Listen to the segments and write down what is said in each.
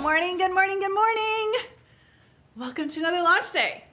Good morning, good morning, good morning. Welcome to another launch day.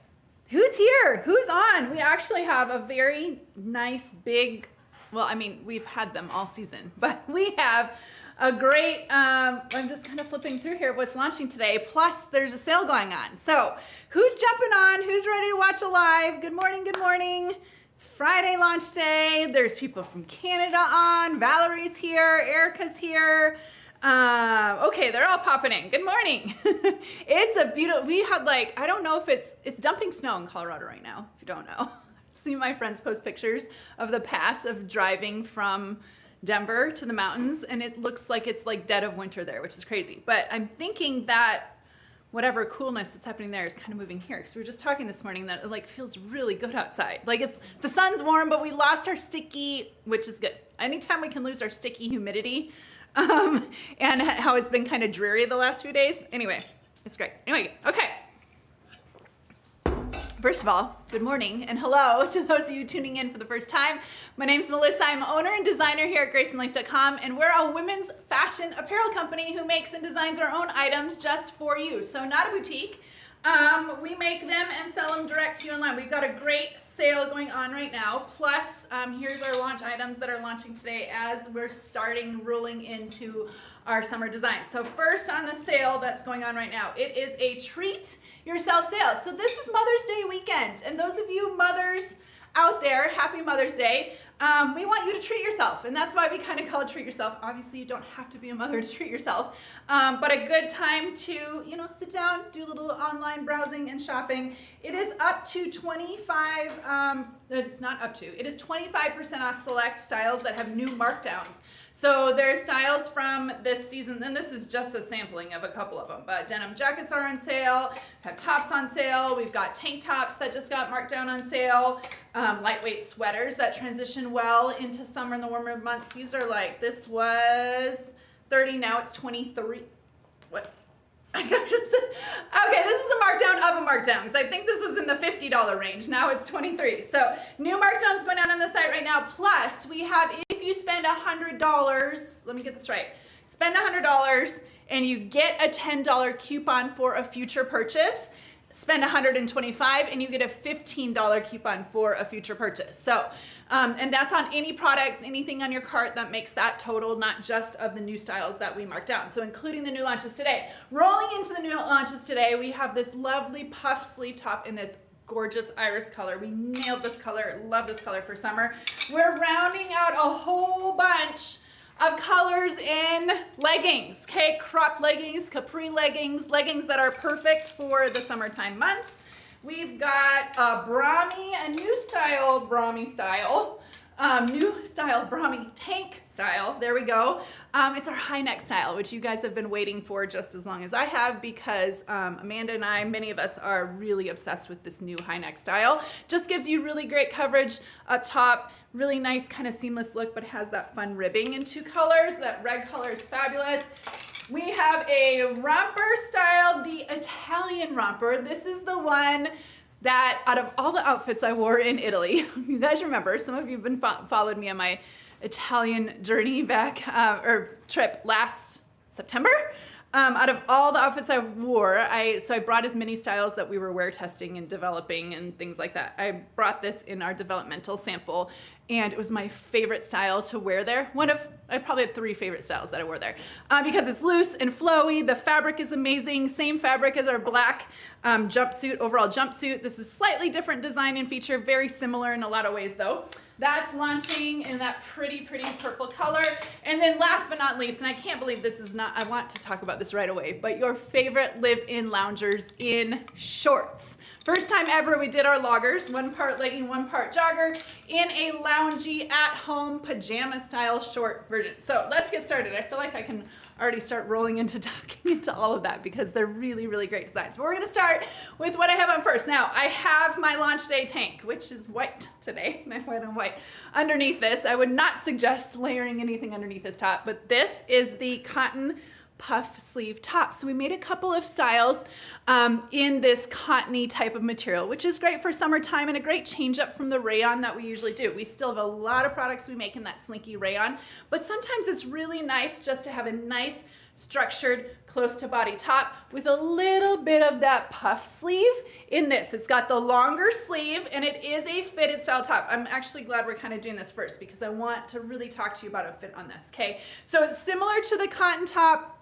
Who's here? Who's on? We actually have a very nice big, well, I mean, we've had them all season, but we have a great, I'm just kind of flipping through here what's launching today. Plus there's a sale going on. So who's jumping on? Who's ready to watch a live? Good morning, good morning. It's Friday launch day. There's people from Canada on. Valerie's here, Erica's here. Okay, they're all popping in. Good morning. It's a beautiful, we had like, I don't know if it's dumping snow in Colorado right now, if you don't know. See my friends post pictures of the pass of driving from Denver to the mountains, and it looks like it's like dead of winter there, which is crazy. But I'm thinking that whatever coolness that's happening there is kind of moving here, because we were just talking this morning that it like feels really good outside. Like the sun's warm, but we lost our sticky, which is good. Anytime we can lose our sticky humidity, and how it's been kind of dreary the last few days. Anyway, it's great. Anyway, okay. First of all, good morning and hello to those of you tuning in for the first time. My name's Melissa. I'm owner and designer here at graceandlace.com, and we're a women's fashion apparel company who makes and designs our own items just for you. So not a boutique. We make them and sell them direct to you online. We've got a great sale going on right now. Plus, here's our launch items that are launching today as we're starting rolling into our summer design. So first on the sale that's going on right now, it is a treat yourself sale. So this is Mother's Day weekend, and those of you mothers out there, happy Mother's Day. We want you to treat yourself, and that's why we kind of call it treat yourself. Obviously, you don't have to be a mother to treat yourself, but a good time to, you know, sit down, do a little online browsing and shopping. It is up to 25, it's not up to, it is 25% off select styles that have new markdowns. So there's styles from this season, and this is just a sampling of a couple of them, but denim jackets are on sale, have tops on sale, we've got tank tops that just got marked down on sale, lightweight sweaters that transition well into summer in the warmer months. These are like, this was 30, now it's 23. What? Okay, this is a markdown of a markdown, because I think this was in the $50 range. Now it's 23. So new markdowns going on the site right now. Plus we have, if you spend $100, let me get this right, spend $100 and you get a $10 coupon for a future purchase. Spend $125 and you get a $15 coupon for a future purchase. So, and that's on any products, anything on your cart that makes that total, not just of the new styles that we marked down. So including the new launches today. Rolling into the new launches today, we have this lovely puff sleeve top in this gorgeous iris color. We nailed this color, love this color for summer. We're rounding out a whole bunch of colors in leggings, okay? Crop leggings, Capri leggings, leggings that are perfect for the summertime months. We've got a Brami, a new style Brami style, Brami tank style, there we go. It's our high neck style, which you guys have been waiting for just as long as I have, because Amanda and I, many of us are really obsessed with this new high neck style. Just gives you really great coverage up top, really nice kind of seamless look, but has that fun ribbing in two colors. That red color is fabulous. We have a romper style, the Italian romper. This is the one that out of all the outfits I wore in Italy, you guys remember, some of you have been followed me on my Italian journey back, or trip last September. Out of all the outfits I wore, so I brought as many styles that we were wear testing and developing and things like that. I brought this in our developmental sample, and it was my favorite style to wear there. I probably have 3 favorite styles that I wore there, because it's loose and flowy. The fabric is amazing. Same fabric as our black jumpsuit, overall jumpsuit. This is slightly different design and feature, very similar in a lot of ways though. That's launching in that pretty purple color. And then last but not least, and I can't believe this is not, I want to talk about this right away, but your favorite live-in loungers in shorts. First time ever we did our loggers, 1 part legging, 1 part jogger, in a loungy at-home pajama style short version. So let's get started. I feel like I can already start rolling into talking into all of that because they're really great designs. But we're gonna start with what I have on first. Now, I have my launch day tank, which is white today, my white on white. Underneath this, I would not suggest layering anything underneath this top, but this is the cotton puff sleeve top. So we made a couple of styles in this cottony type of material, which is great for summertime and a great change up from the rayon that we usually do. We still have a lot of products we make in that slinky rayon, but sometimes it's really nice just to have a nice structured, close to body top with a little bit of that puff sleeve in this. It's got the longer sleeve and it is a fitted style top. I'm actually glad we're kind of doing this first because I want to really talk to you about a fit on this, okay? So it's similar to the cotton top.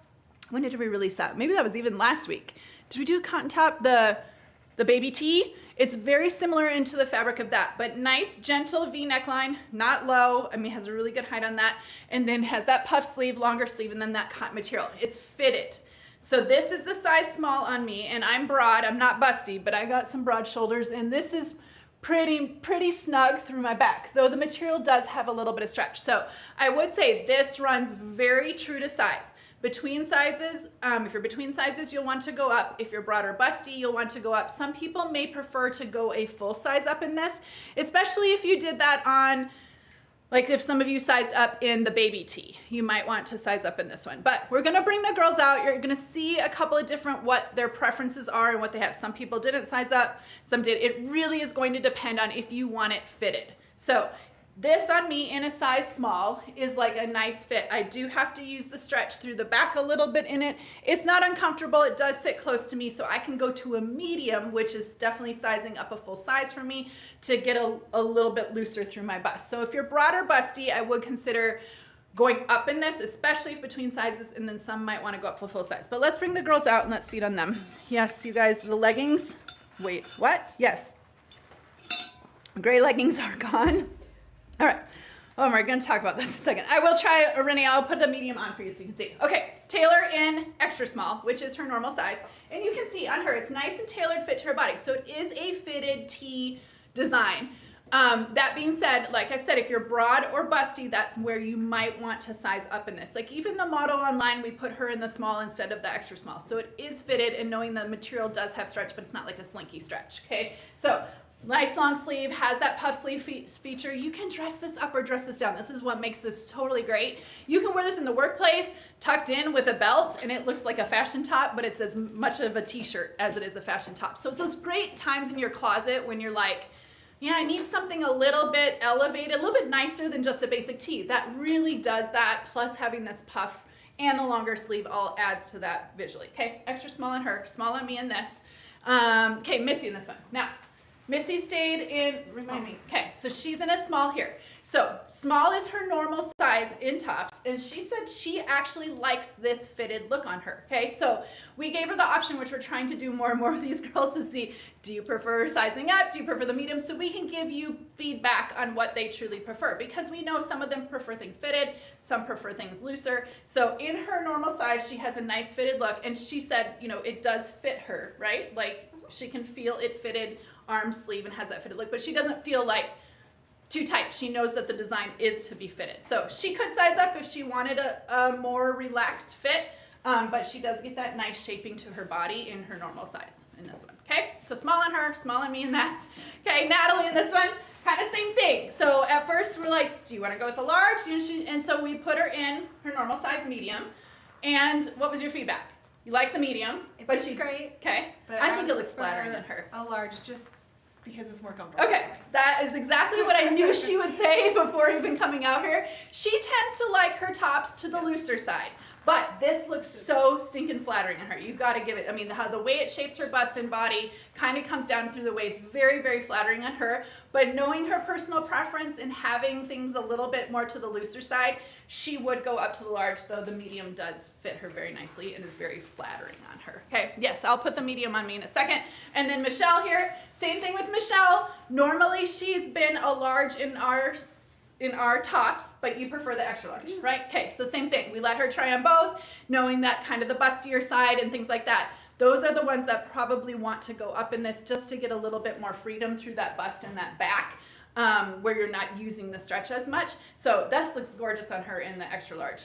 When did we release that? Maybe that was even last week. Did we do cotton top, the baby tee? It's very similar into the fabric of that, but nice, gentle V neckline, not low. I mean, has a really good height on that. And then has that puff sleeve, longer sleeve, and then that cotton material. It's fitted. So this is the size small on me, and I'm broad. I'm not busty, but I got some broad shoulders, and this is pretty snug through my back, though the material does have a little bit of stretch. So I would say this runs very true to size. Between sizes, if you're between sizes, you'll want to go up. If you're broad or busty, you'll want to go up. Some people may prefer to go a full size up in this, especially if you did that on, like if some of you sized up in the baby tee, you might want to size up in this one. But we're gonna bring the girls out. You're gonna see a couple of different what their preferences are and what they have. Some people didn't size up, some did. It really is going to depend on if you want it fitted. So this on me in a size small is like a nice fit. I do have to use the stretch through the back a little bit in it. It's not uncomfortable. It does sit close to me, so I can go to a medium, which is definitely sizing up a full size for me to get a little bit looser through my bust. So if you're broad or busty, I would consider going up in this, especially if between sizes, and then some might want to go up for full size. But let's bring the girls out and let's see it on them. Yes, you guys, the leggings. Wait, what? Yes. Gray leggings are gone. All right. Oh, we're going to talk about this in a second. I will try, Renee, I'll put the medium on for you so you can see. Okay, Taylor in extra small, which is her normal size. And you can see on her, it's nice and tailored fit to her body. So it is a fitted tee design. That being said, like I said, if you're broad or busty, that's where you might want to size up in this. Like even the model online, we put her in the small instead of the extra small. So it is fitted, and knowing the material does have stretch, but it's not like a slinky stretch, okay? So nice long sleeve, has that puff sleeve feature. You can dress this up or dress this down. This is what makes this totally great. You can wear this in the workplace, tucked in with a belt, and it looks like a fashion top, but it's as much of a t-shirt as it is a fashion top. So it's those great times in your closet when you're like, yeah, I need something a little bit elevated, a little bit nicer than just a basic tee. That really does that, plus having this puff and the longer sleeve all adds to that visually. Okay, extra small on her, small on me in this. Okay, Missy in this one. Now, Missy stayed in, remind me, okay, so she's in a small here. So small is her normal size in tops, and she said she actually likes this fitted look on her, okay? So we gave her the option, which we're trying to do more and more with these girls, to see, do you prefer sizing up? Do you prefer the medium? So we can give you feedback on what they truly prefer, because we know some of them prefer things fitted, some prefer things looser. So in her normal size, she has a nice fitted look, and she said, you know, it does fit her, right? Like she can feel it fitted arm sleeve and has that fitted look, but she doesn't feel like too tight. She knows that the design is to be fitted. So she could size up if she wanted a more relaxed fit, but she does get that nice shaping to her body in her normal size in this one. Okay, so small on her, small on me in that. Okay, Natalie in this one, kind of same thing. So at first we're like, do you want to go with a large? And so we put her in her normal size medium. And what was your feedback? You like the medium, but she's great. Okay, but I think it looks flattering on her. A large, just because it's more comfortable. Okay, that is exactly what I knew she would say before even coming out here. She tends to like her tops to the looser side, but this looks so stinking flattering on her. You've got to give it, I mean, the way it shapes her bust and body kind of comes down through the waist, very, very flattering on her. But knowing her personal preference and having things a little bit more to the looser side, she would go up to the large, though the medium does fit her very nicely and is very flattering on her. Okay, yes, I'll put the medium on me in a second. And then Michelle here, same thing with Michelle. Normally she's been a large in our tops, but you prefer the extra large, right? Okay, so same thing. We let her try on both, knowing that kind of the bustier side and things like that. Those are the ones that probably want to go up in this just to get a little bit more freedom through that bust and that back, where you're not using the stretch as much. So this looks gorgeous on her in the extra large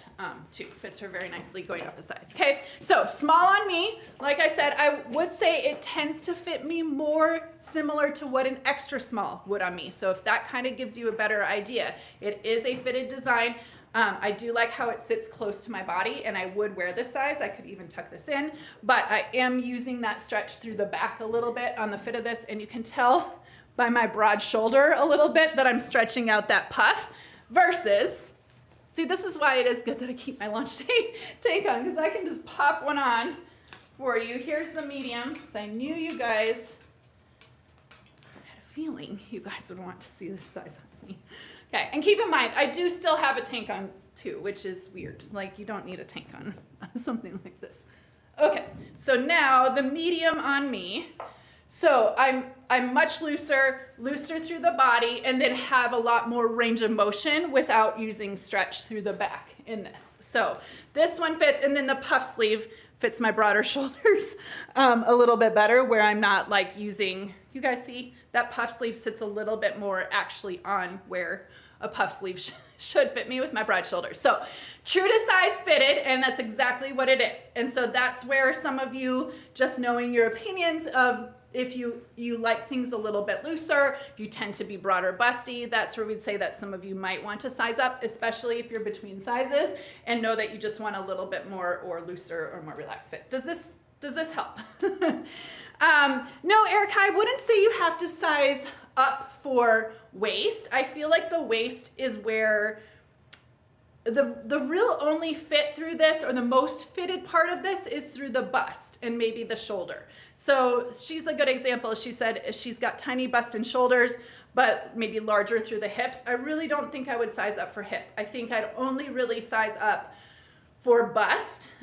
too. Fits her very nicely going up a size. Okay, so small on me. Like I said, I would say it tends to fit me more similar to what an extra small would on me. So if that kind of gives you a better idea, it is a fitted design. I do like how it sits close to my body, and I would wear this size. I could even tuck this in, but I am using that stretch through the back a little bit on the fit of this, and you can tell by my broad shoulder a little bit that I'm stretching out that puff versus See, this is why it is good that I keep my launch tank on, because I can just pop one on for you. Here's the medium, because I knew you guys, I had a feeling you guys would want to see this size on me. Okay, and keep in mind, I do still have a tank on too, which is weird. Like, you don't need a tank on something like this. Okay, so now the medium on me. So I'm much looser through the body, and then have a lot more range of motion without using stretch through the back in this. So this one fits, and then the puff sleeve fits my broader shoulders a little bit better, where I'm not like using, you guys see that puff sleeve sits a little bit more actually on where a puff sleeve should fit me with my broad shoulders. So true to size fitted, and that's exactly what it is. And so that's where some of you, just knowing your opinions of if you like things a little bit looser, if you tend to be broader busty, that's where we'd say that some of you might want to size up, especially if you're between sizes and know that you just want a little bit more or looser or more relaxed fit. Does this help? No, Erica, I wouldn't say you have to size up for waist. I feel like the waist is where the real only fit through this, or the most fitted part of this, is through the bust and maybe the shoulder. So she's a good example. She said she's got tiny bust and shoulders, but maybe larger through the hips. I really don't think I would size up for hip. I think I'd only really size up for bust.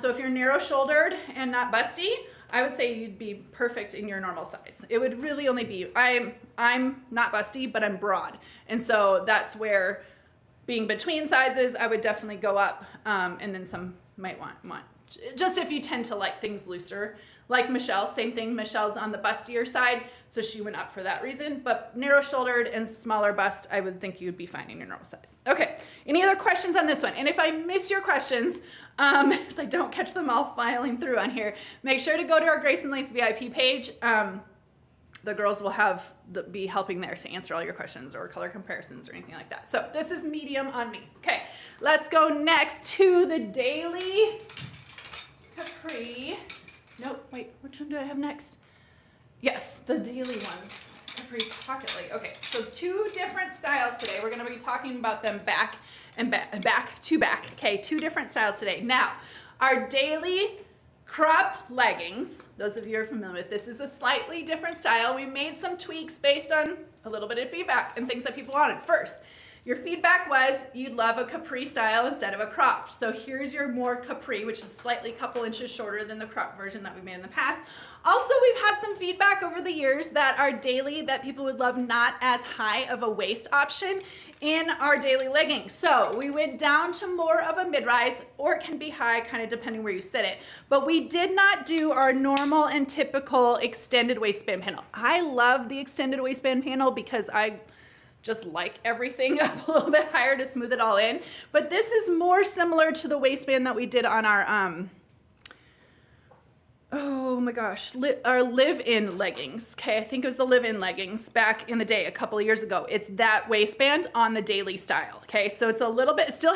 So if you're narrow shouldered and not busty, I would say you'd be perfect in your normal size. It would really only be, I'm not busty, but I'm broad. And so that's where, being between sizes, I would definitely go up, and then some might want, just if you tend to like things looser. Like Michelle, same thing, Michelle's on the bustier side, so she went up for that reason. But narrow shouldered and smaller bust, I would think you'd be fine in your normal size. Okay, any other questions on this one? And if I miss your questions, because I don't catch them all filing through on here, make sure to go to our Grace and Lace VIP page. The girls will be helping there to answer all your questions or color comparisons or anything like that. So this is medium on me. Okay, let's go next to the daily Capri. Nope, wait, which one do I have next? Yes, the daily ones, Capri pocket leg. Okay, so two different styles today. We're gonna be talking about them back and back to back. Okay, two different styles today. Now, our daily cropped leggings, those of you who are familiar with this, is a slightly different style. We made some tweaks based on a little bit of feedback and things that people wanted. First, your feedback was you'd love a capri style instead of a cropped. So here's your more capri, which is slightly a couple inches shorter than the cropped version that we made in the past. Also, we've had some feedback over the years that our daily, that people would love not as high of a waist option in our daily leggings. So we went down to more of a mid-rise, or it can be high, kind of depending where you sit it. But we did not do our normal and typical extended waistband panel. I love the extended waistband panel because I just like everything up a little bit higher to smooth it all in. But this is more similar to the waistband that we did on our, oh my gosh, our live-in leggings. Okay, I think it was the live-in leggings back in the day, a couple of years ago. It's that waistband on the daily style. Okay, so it's a little bit, it's still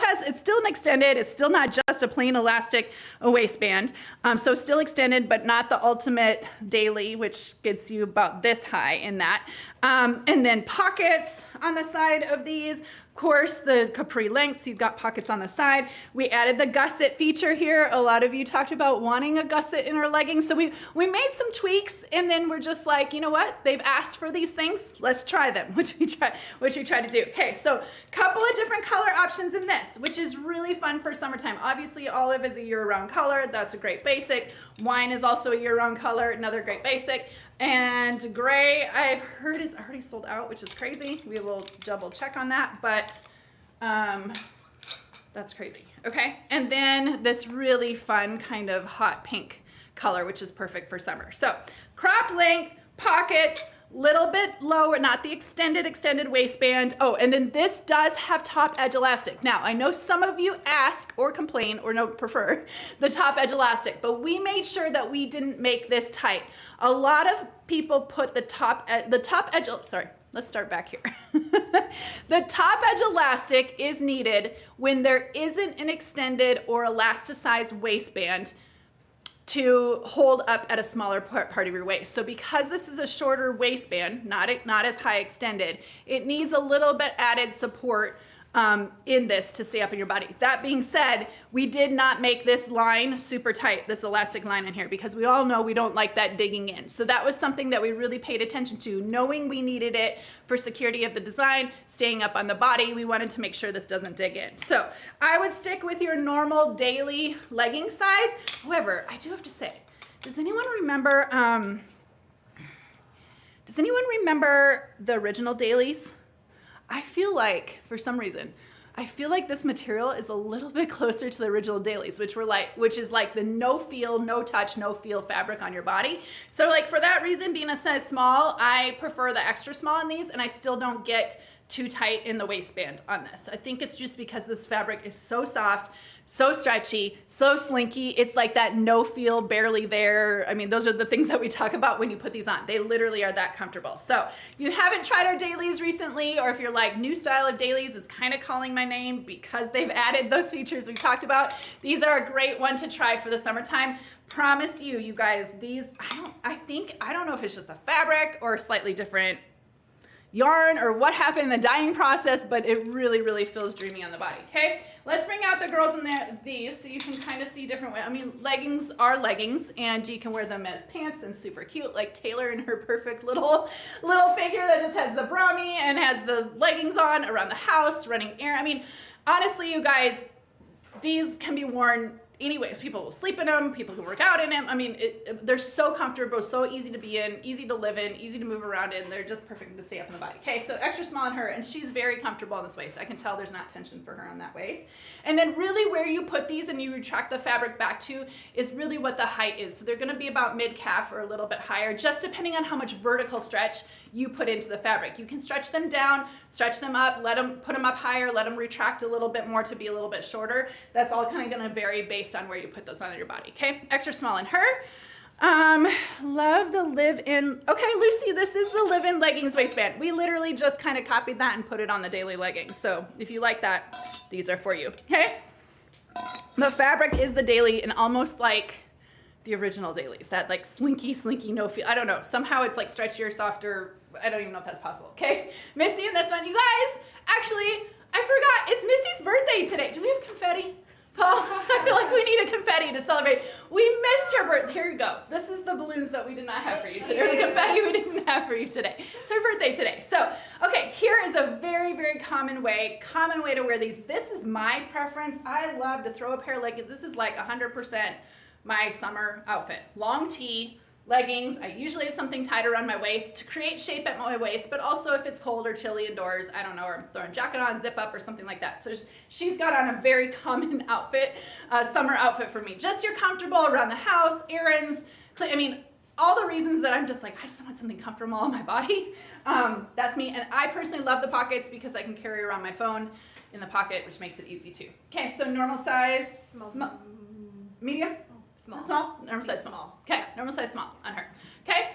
an extended, it's still not just a plain elastic waistband. So still extended, but not the ultimate daily, which gets you about this high in that. And then pockets on the side of these. Of course, the capri lengths, you've got pockets on the side. We added the gusset feature here. A lot of you talked about wanting a gusset in our leggings. So we made some tweaks, and then we're just like, you know what? They've asked for these things. Let's try them, which we try to do. Okay, so couple of different color options in this, which is really fun for summertime. Obviously, olive is a year-round color. That's a great basic. Wine is also a year-round color, another great basic. And gray, I've heard, is already sold out, which is crazy. We will double check on that, but that's crazy. Okay, and then this really fun kind of hot pink color, which is perfect for summer. So cropped length, pockets, little bit lower, not the extended waistband. Oh, and then this does have top edge elastic. Now, I know some of you ask or complain or no, prefer the top edge elastic, but we made sure that we didn't make this tight. A lot of people put the top edge, sorry, let's start back here. The top edge elastic is needed when there isn't an extended or elasticized waistband to hold up at a smaller part of your waist. So because this is a shorter waistband, not as high extended, it needs a little bit added support in this to stay up in your body. That being said, we did not make this line super tight, this elastic line in here, because we all know we don't like that digging in. So that was something that we really paid attention to, knowing we needed it for security of the design, staying up on the body. We wanted to make sure this doesn't dig in. So I would stick with your normal daily legging size. However, I do have to say, does anyone remember the original dailies? I feel like, for some reason, I feel like this material is a little bit closer to the original dailies, which is like the no feel, no touch, no feel fabric on your body. So like for that reason, being a size small, I prefer the extra small in these, and I still don't get too tight in the waistband on this. I think it's just because this fabric is so soft, so stretchy, so slinky. It's like that no feel, barely there. I mean, those are the things that we talk about when you put these on. They literally are that comfortable. So if you haven't tried our dailies recently, or if you're like, new style of dailies is kind of calling my name because they've added those features we talked about, these are a great one to try for the summertime. Promise you guys, these, I don't know if it's just the fabric or slightly different yarn or what happened in the dyeing process, but it really, really feels dreamy on the body, okay? Let's bring out the girls in these so you can kind of see different ways. I mean, leggings are leggings, and you can wear them as pants and super cute, like Taylor in her perfect little figure that just has the Brami and has the leggings on around the house, running errands. I mean, honestly, you guys, these can be worn anyways. People will sleep in them, people can work out in them. I mean, they're so comfortable, so easy to be in, easy to live in, easy to move around in. They're just perfect to stay up in the body. Okay, so extra small on her, and she's very comfortable on this waist. I can tell there's not tension for her on that waist. And then really where you put these and you retract the fabric back to is really what the height is. So they're gonna be about mid-calf or a little bit higher, just depending on how much vertical stretch you put into the fabric. You can stretch them down, stretch them up, put them up higher, let them retract a little bit more to be a little bit shorter. That's all kind of gonna vary based on where you put those on your body, okay? Extra small in her. Love the live-in. Okay, Lucy, this is the live-in leggings waistband. We literally just kind of copied that and put it on the daily leggings. So if you like that, these are for you, okay? The fabric is the daily and almost like the original dailies, that like slinky, no feel. I don't know. Somehow it's like stretchier, softer. I don't even know if that's possible, okay? Missy in this one. You guys, actually, I forgot. It's Missy's birthday today. Do we have confetti? Paul, I feel like we need a confetti to celebrate. We missed her birthday. Here you go. This is the balloons that we did not have for you today, or the confetti we didn't have for you today. It's her birthday today. So, okay, here is a very, very common way to wear these. This is my preference. I love to throw a pair of leggings. This is like 100% my summer outfit. Long tee, leggings. I usually have something tied around my waist to create shape at my waist, but also if it's cold or chilly indoors, I don't know, or I'm throwing a jacket on, zip up or something like that. So she's got on a very common outfit, summer outfit for me. Just you're comfortable around the house, errands, I mean, all the reasons that I'm just like, I just want something comfortable on my body. That's me. And I personally love the pockets because I can carry around my phone in the pocket, which makes it easy too. Okay, so normal size, medium? Small? Normal size small. Okay, normal size small on her. Okay?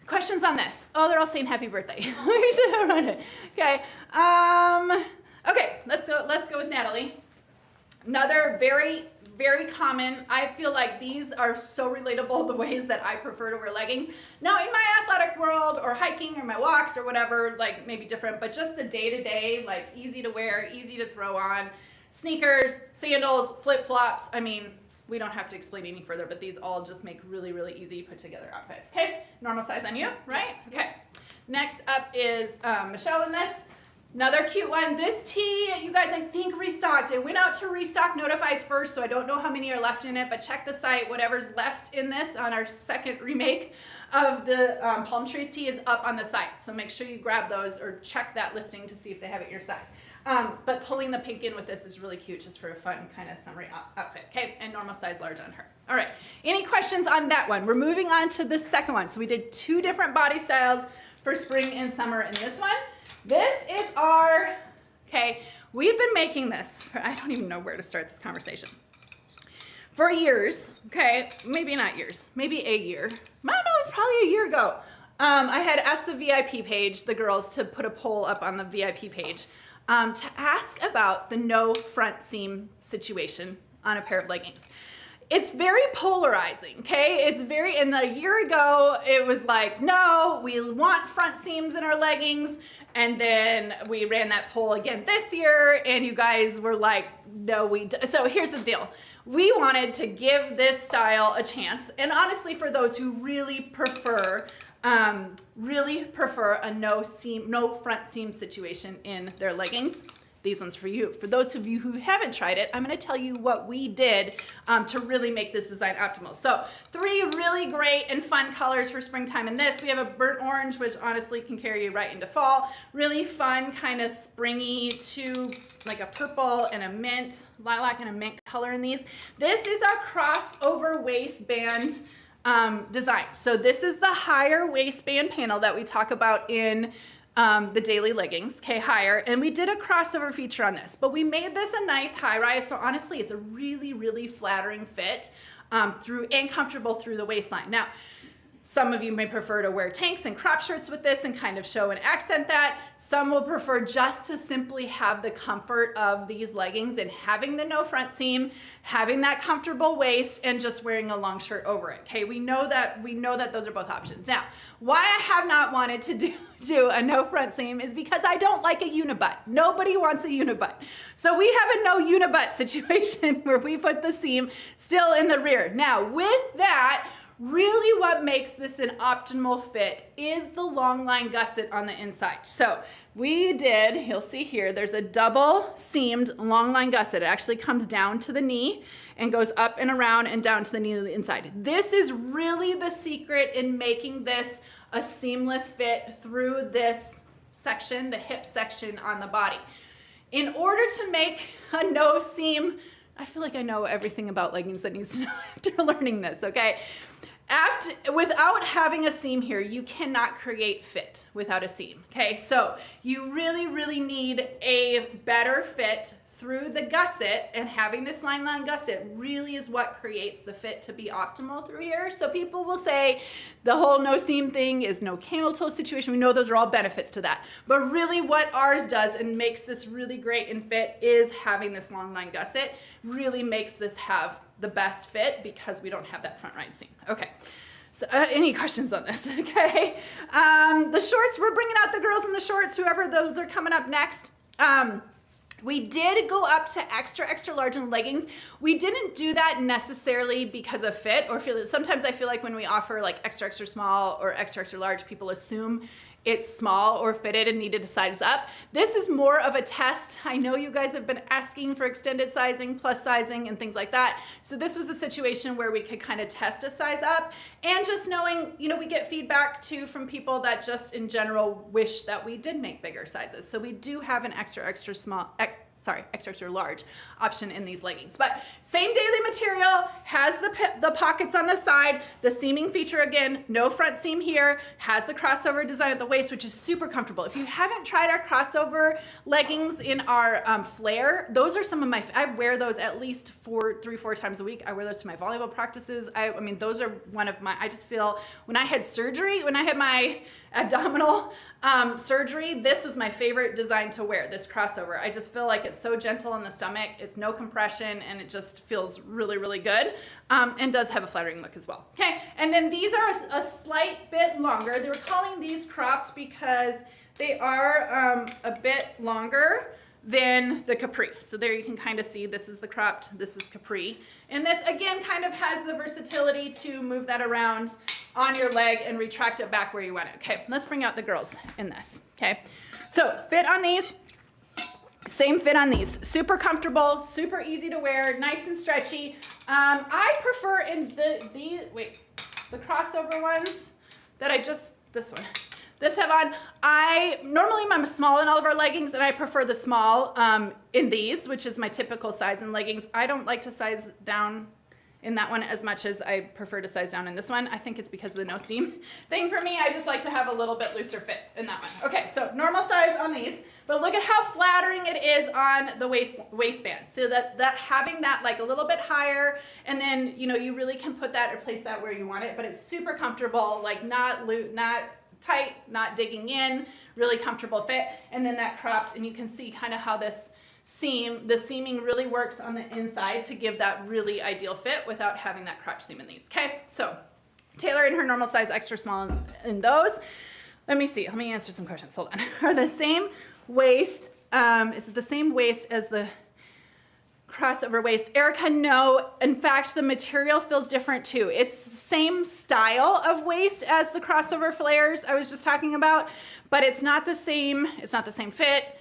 Questions on this? Oh, they're all saying happy birthday. We should have run it. Okay. Okay, let's go with Natalie. Another very, very common. I feel like these are so relatable, the ways that I prefer to wear leggings. Now, in my athletic world or hiking or my walks or whatever, like maybe different, but just the day-to-day, like easy to wear, easy to throw on. Sneakers, sandals, flip-flops. I mean, we don't have to explain any further, but these all just make really, really easy put together outfits. Okay, normal size on you, right? Yes. Okay. Next up is Michelle in this. Another cute one. This tee, you guys, I think restocked. It went out to restock notifies first, so I don't know how many are left in it, but check the site. Whatever's left in this on our second remake of the Palm Trees tee is up on the site. So make sure you grab those or check that listing to see if they have it your size. But pulling the pink in with this is really cute, just for a fun kind of summery outfit. Okay, and normal size large on her. All right, any questions on that one? We're moving on to the second one. So we did 2 different body styles for spring and summer in this one. This is our, okay, we've been making this for, I don't even know where to start this conversation. For years, okay, maybe not years, maybe a year. I don't know, it was probably a year ago. I had asked the VIP page, the girls, to put a poll up on the VIP page. To ask about the no front seam situation on a pair of leggings. it's very polarizing, okay? And a year ago, it was like, no, we want front seams in our leggings. And then we ran that poll again this year, and you guys were like, no, so here's the deal. We wanted to give this style a chance. And honestly, for those who really prefer a no front seam situation in their leggings, these ones for you. For those of you who haven't tried it, I'm gonna tell you what we did to really make this design optimal. So 3 really great and fun colors for springtime in this. We have a burnt orange, which honestly can carry you right into fall. Really fun, kind of springy to like a purple and a mint, lilac and a mint color in these. This is our crossover waistband design. So this is the higher waistband panel that we talk about in the daily leggings, okay, higher, and we did a crossover feature on this, but we made this a nice high rise, so honestly it's a really flattering fit through and comfortable through the waistline. Now, some of you may prefer to wear tanks and crop shirts with this and kind of show and accent that. Some will prefer just to simply have the comfort of these leggings and having the no front seam, having that comfortable waist, and just wearing a long shirt over it. Okay, we know that those are both options. Now, why I have not wanted to do a no front seam is because I don't like a unibutt. Nobody wants a unibutt. So we have a no unibutt situation where we put the seam still in the rear. Now, with that, really what makes this an optimal fit is the long line gusset on the inside. So we did, you'll see here, there's a double seamed long line gusset. It actually comes down to the knee and goes up and around and down to the knee of the inside. This is really the secret in making this a seamless fit through this section, the hip section on the body. In order to make a no seam, I feel like I know everything about leggings that needs to know after learning this, okay? Without having a seam here, you cannot create fit without a seam, okay? So you really need a better fit through the gusset, and having this line gusset really is what creates the fit to be optimal through here. So people will say the whole no seam thing is no camel toe situation. We know those are all benefits to that. But really what ours does and makes this really great and fit is having this long line gusset really makes this have the best fit because we don't have that front right seam. Okay. So any questions on this? Okay. The shorts, we're bringing out the girls in the shorts, whoever those are coming up next. We did go up to extra large in leggings. We didn't do that necessarily because of fit or feel. Sometimes I feel like when we offer like extra small or extra large, people assume it's small or fitted and needed to size up. This is more of a test. I know you guys have been asking for extended sizing, plus sizing, and things like that. So this was a situation where we could kind of test a size up, and just knowing, you know, we get feedback too from people that just in general wish that we did make bigger sizes. So we do have an extra large option in these leggings. But same daily material, has the pockets on the side, the seaming feature again, no front seam here, has the crossover design at the waist, which is super comfortable. If you haven't tried our crossover leggings in our flare, those are some of my, I wear those at least 3-4 times a week. I wear those to my volleyball practices. I mean, those are one of my, I just feel, when I had surgery, when I had my abdominal surgery, this was my favorite design to wear, this crossover. I just feel like it's so gentle on the stomach, it's no compression, and it just feels really good, and does have a flattering look as well. Okay, and then these are a slight bit longer. They were calling these cropped because they are a bit longer than the Capri. So there you can kind of see this is the cropped, this is Capri. And this again kind of has the versatility to move that around on your leg and retract it back where you want it. Okay, let's bring out the girls in this, okay? So fit on these, same fit on these. Super comfortable, super easy to wear, nice and stretchy. I prefer in the crossover ones that this one. This have on, normally I'm small in all of our leggings, and I prefer the small in these, which is my typical size in leggings. I don't like to size down in that one as much as I prefer to size down in this one. I think it's because of the no seam thing for me. I just like to have a little bit looser fit in that one. Okay, so normal size on these, but look at how flattering it is on the waistband. So that having that like a little bit higher, and then, you know, you really can put that or place that where you want it, but it's super comfortable, like not tight, not digging in, really comfortable fit. And then that cropped, and you can see kind of how this seam. The seaming really works on the inside to give that really ideal fit without having that crotch seam in these. Okay, so Taylor in her normal size, extra small in those. Let me see. Let me answer some questions. Hold on. Are the same waist? Is it the same waist as the crossover waist? Erica, no. In fact, the material feels different too. It's the same style of waist as the crossover flares I was just talking about, but it's not the same. It's not the same fit.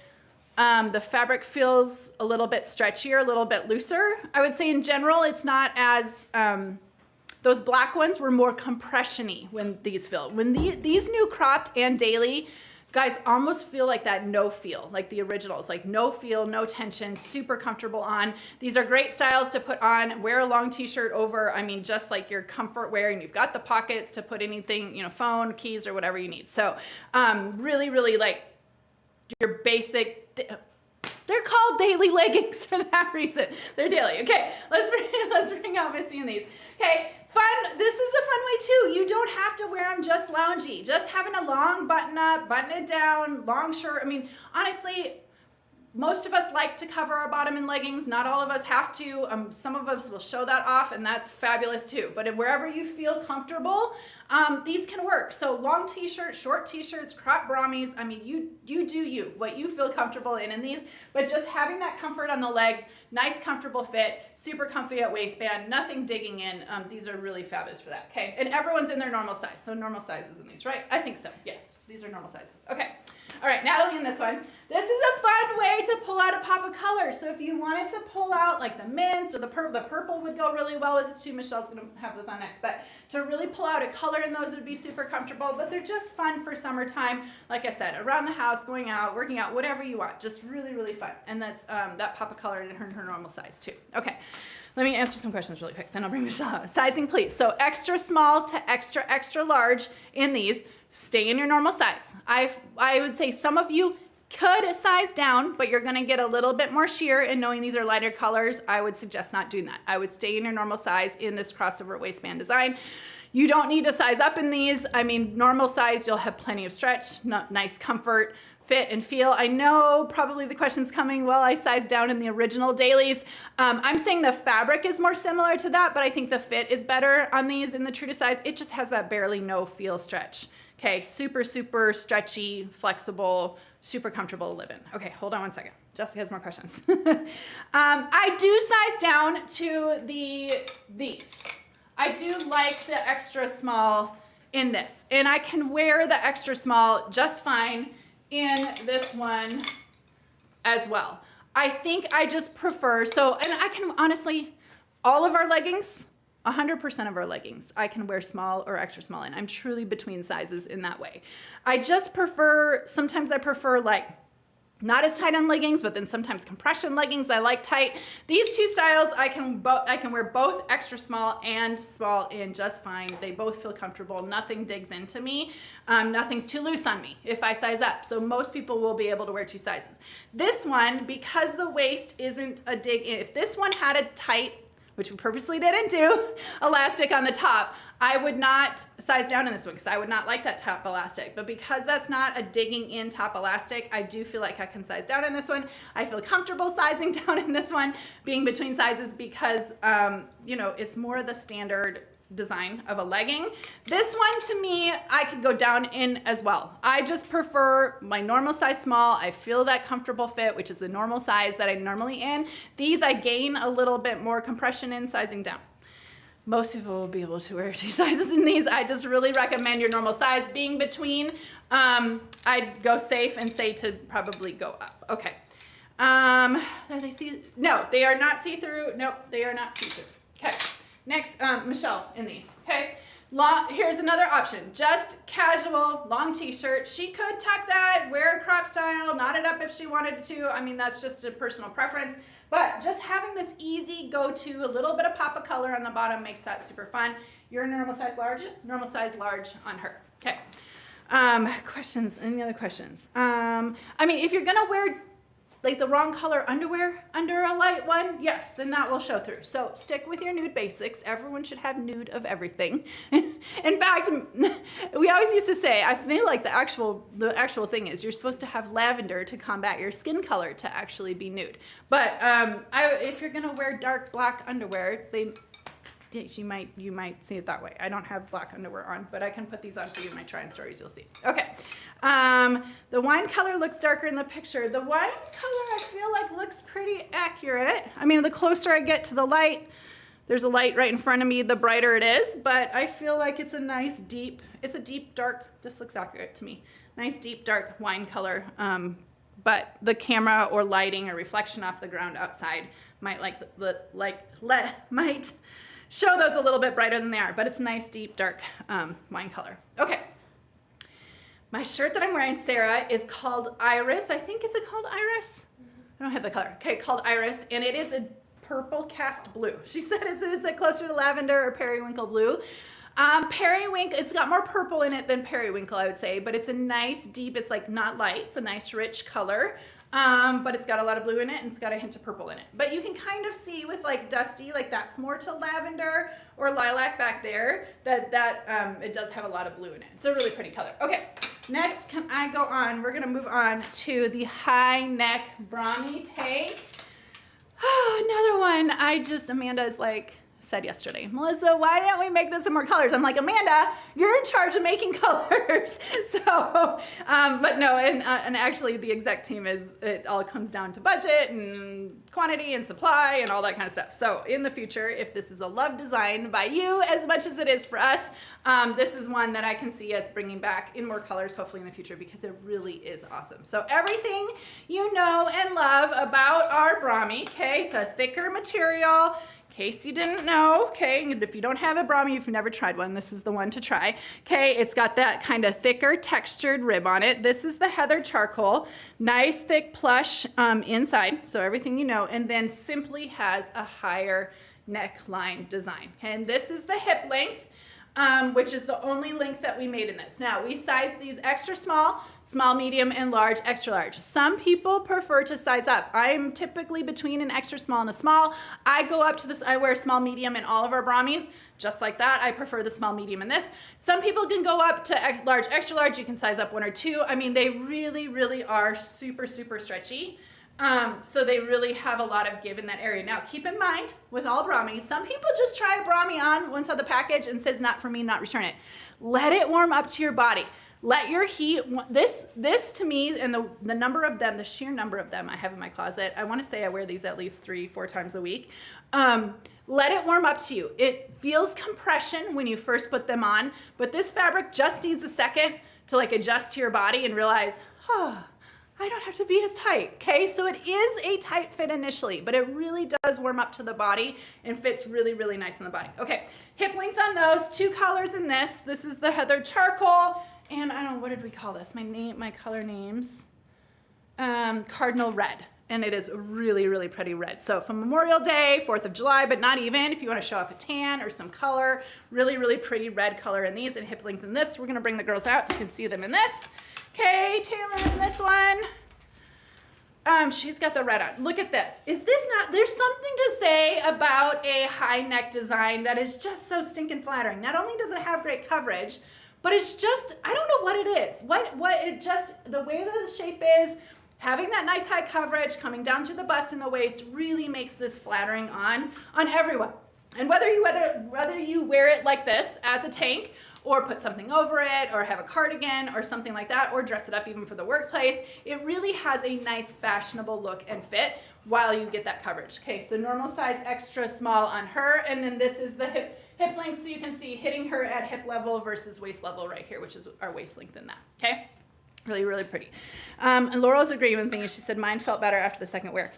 The fabric feels a little bit stretchier, a little bit looser. I would say in general, it's not as, those black ones were more compression-y when these feel. When these new cropped and daily, guys, almost feel like that no feel, like the originals, like no feel, no tension, super comfortable on. These are great styles to put on, wear a long t-shirt over. I mean, just like your comfort wear, and you've got the pockets to put anything, you know, phone, keys, or whatever you need. So really, really like your basic, they're called daily leggings for that reason. They're daily. Okay, let's bring out Missy in these. Okay, fun. This is a fun way too. You don't have to wear them just loungy. Just having a long button up, button it down, long shirt. I mean, honestly, most of us like to cover our bottom in leggings. Not all of us have to. Some of us will show that off, and that's fabulous too. But wherever you feel comfortable, these can work. So long t-shirts, short t-shirts, crop Bramis. I mean, you do you, what you feel comfortable in these. But just having that comfort on the legs, nice comfortable fit, super comfy at waistband, nothing digging in. These are really fabulous for that. Okay, and everyone's in their normal size. So normal sizes in these, right? I think so. Yes, these are normal sizes. Okay. All right, Natalie in this one. This is a fun way to pull out a pop of color. So if you wanted to pull out like the mints or the purple would go really well with this too. Michelle's gonna have those on next. But to really pull out a color in those would be super comfortable. But they're just fun for summertime. Like I said, around the house, going out, working out, whatever you want. Just really, really fun. And that's that pop of color in her normal size too. Okay. Let me answer some questions really quick, then I'll bring Michelle out. Sizing, please. So extra small to extra, extra large in these. Stay in your normal size. I would say some of you could size down, but you're gonna get a little bit more sheer, and knowing these are lighter colors, I would suggest not doing that. I would stay in your normal size in this crossover waistband design. You don't need to size up in these. I mean, normal size, you'll have plenty of stretch, nice comfort, fit and feel. I know probably the question's coming, well, I sized down in the original dailies. I'm saying the fabric is more similar to that, but I think the fit is better on these in the true to size. It just has that barely no feel stretch. Okay, super, super stretchy, flexible, super comfortable to live in. Okay, hold on one second. Jessica has more questions. I do size down to these. I do like the extra small in this, and I can wear the extra small just fine in this one as well. I think I just prefer, so, and I can honestly, all of our leggings, 100% of our leggings, I can wear small or extra small in. I'm truly between sizes in that way. I just prefer, sometimes I prefer like, not as tight on leggings, but then sometimes compression leggings I like tight. These two styles, I can wear both extra small and small in just fine. They both feel comfortable. Nothing digs into me. Nothing's too loose on me if I size up. So most people will be able to wear two sizes. This one, because the waist isn't a dig in, if this one had a tight, which we purposely didn't do, elastic on the top, I would not size down in this one because I would not like that top elastic. But because that's not a digging in top elastic, I do feel like I can size down in this one. I feel comfortable sizing down in this one, being between sizes because, you know, it's more the standard design of a legging. This one to me, I could go down in as well. I just prefer my normal size small. I feel that comfortable fit, which is the normal size that I'm normally in. These I gain a little bit more compression in sizing down. Most people will be able to wear two sizes in these. I just really recommend your normal size being between. I'd go safe and say to probably go up. Okay. Are they see? No, they are not see-through. Nope, they are not see-through. Okay. Next, Michelle in these, okay? Here's another option, just casual, long t-shirt. She could tuck that, wear a crop style, knot it up if she wanted to. I mean, that's just a personal preference. But just having this easy go-to, a little bit of pop of color on the bottom makes that super fun. You're normal size large on her, okay? Questions, any other questions? I mean, if you're gonna wear like the wrong color underwear under a light one, yes, then that will show through. So stick with your nude basics. Everyone should have nude of everything. In fact, we always used to say, I feel like the actual thing is you're supposed to have lavender to combat your skin color to actually be nude. But if you're gonna wear dark black underwear, you might see it that way. I don't have black underwear on, but I can put these on for you in my try-on stories, you'll see. Okay, the wine color looks darker in the picture. The wine color I feel like looks pretty accurate. I mean, the closer I get to the light, there's a light right in front of me, the brighter it is, but I feel like it's a nice deep, it's a deep dark, this looks accurate to me. Nice deep dark wine color, but the camera or lighting or reflection off the ground outside might might show those a little bit brighter than they are, but it's nice, deep, dark wine color. Okay. My shirt that I'm wearing, Sarah, is called Iris. I think, is it called Iris? I don't have the color. Okay, called Iris, and it is a purple cast blue. She said, is it closer to lavender or periwinkle blue? Periwinkle, it's got more purple in it than periwinkle, I would say, but it's a nice, deep, it's like not light, it's a nice, rich color. But it's got a lot of blue in it and it's got a hint of purple in it. But you can kind of see with like dusty, like that's more to lavender or lilac back there, that it does have a lot of blue in it. It's a really pretty color. Okay, next can I go on? We're gonna move on to the high neck Brami tank. Oh, another one. Amanda is like, said yesterday, Melissa, why don't we make this in more colors? I'm like, Amanda, you're in charge of making colors. So, but no, and actually the exec team it all comes down to budget and quantity and supply and all that kind of stuff. So in the future, if this is a love design by you as much as it is for us, this is one that I can see us bringing back in more colors, hopefully in the future, because it really is awesome. So everything you know and love about our Brami, okay, it's a thicker material. In case you didn't know, okay, and if you don't have a Brami, if you've never tried one, this is the one to try. Okay, it's got that kind of thicker textured rib on it. This is the heather charcoal, nice thick plush inside, so everything you know, and then simply has a higher neckline design. And this is the hip length, which is the only length that we made in this. Now, we size these extra small, small, medium, and large, extra large. Some people prefer to size up. I'm typically between an extra small and a small. I go up to this, I wear small, medium in all of our Bramis, just like that. I prefer the small, medium in this. Some people can go up to large, extra large. You can size up one or two. I mean, they really, really are super, super stretchy. So they really have a lot of give in that area. Now, keep in mind, with all Brami, some people just try a Brami on once on the package and says, not for me, not return it. Let it warm up to your body. Let your heat, this to me, and the number of them, the sheer number of them I have in my closet, I want to say I wear these at least 3-4 times a week. Let it warm up to you. It feels compression when you first put them on, but this fabric just needs a second to like adjust to your body and realize, I don't have to be as tight, okay? So it is a tight fit initially, but it really does warm up to the body and fits really, really nice on the body. Okay, hip length on those, 2 colors in this. This is the heather charcoal, and I don't know, what did we call this? My color names, cardinal red, and it is really, really pretty red. So from Memorial Day, 4th of July, but not even, if you wanna show off a tan or some color, really, really pretty red color in these, and hip length in this. We're gonna bring the girls out, you can see them in this. Okay, Taylor in this one. She's got the red on. Look at this. Is this not, there's something to say about a high neck design that is just so stinking flattering. Not only does it have great coverage, but it's just, I don't know what it is. The way that the shape is, having that nice high coverage coming down through the bust and the waist really makes this flattering on everyone. And whether you wear it like this as a tank, or put something over it, or have a cardigan or something like that, or dress it up even for the workplace, it really has a nice fashionable look and fit while you get that coverage. Okay, so normal size extra small on her, and then this is the hip length, so you can see hitting her at hip level versus waist level right here, which is our waist length in that, okay? Really, really pretty. And Laurel's agreeing with me, she said mine felt better after the second wear.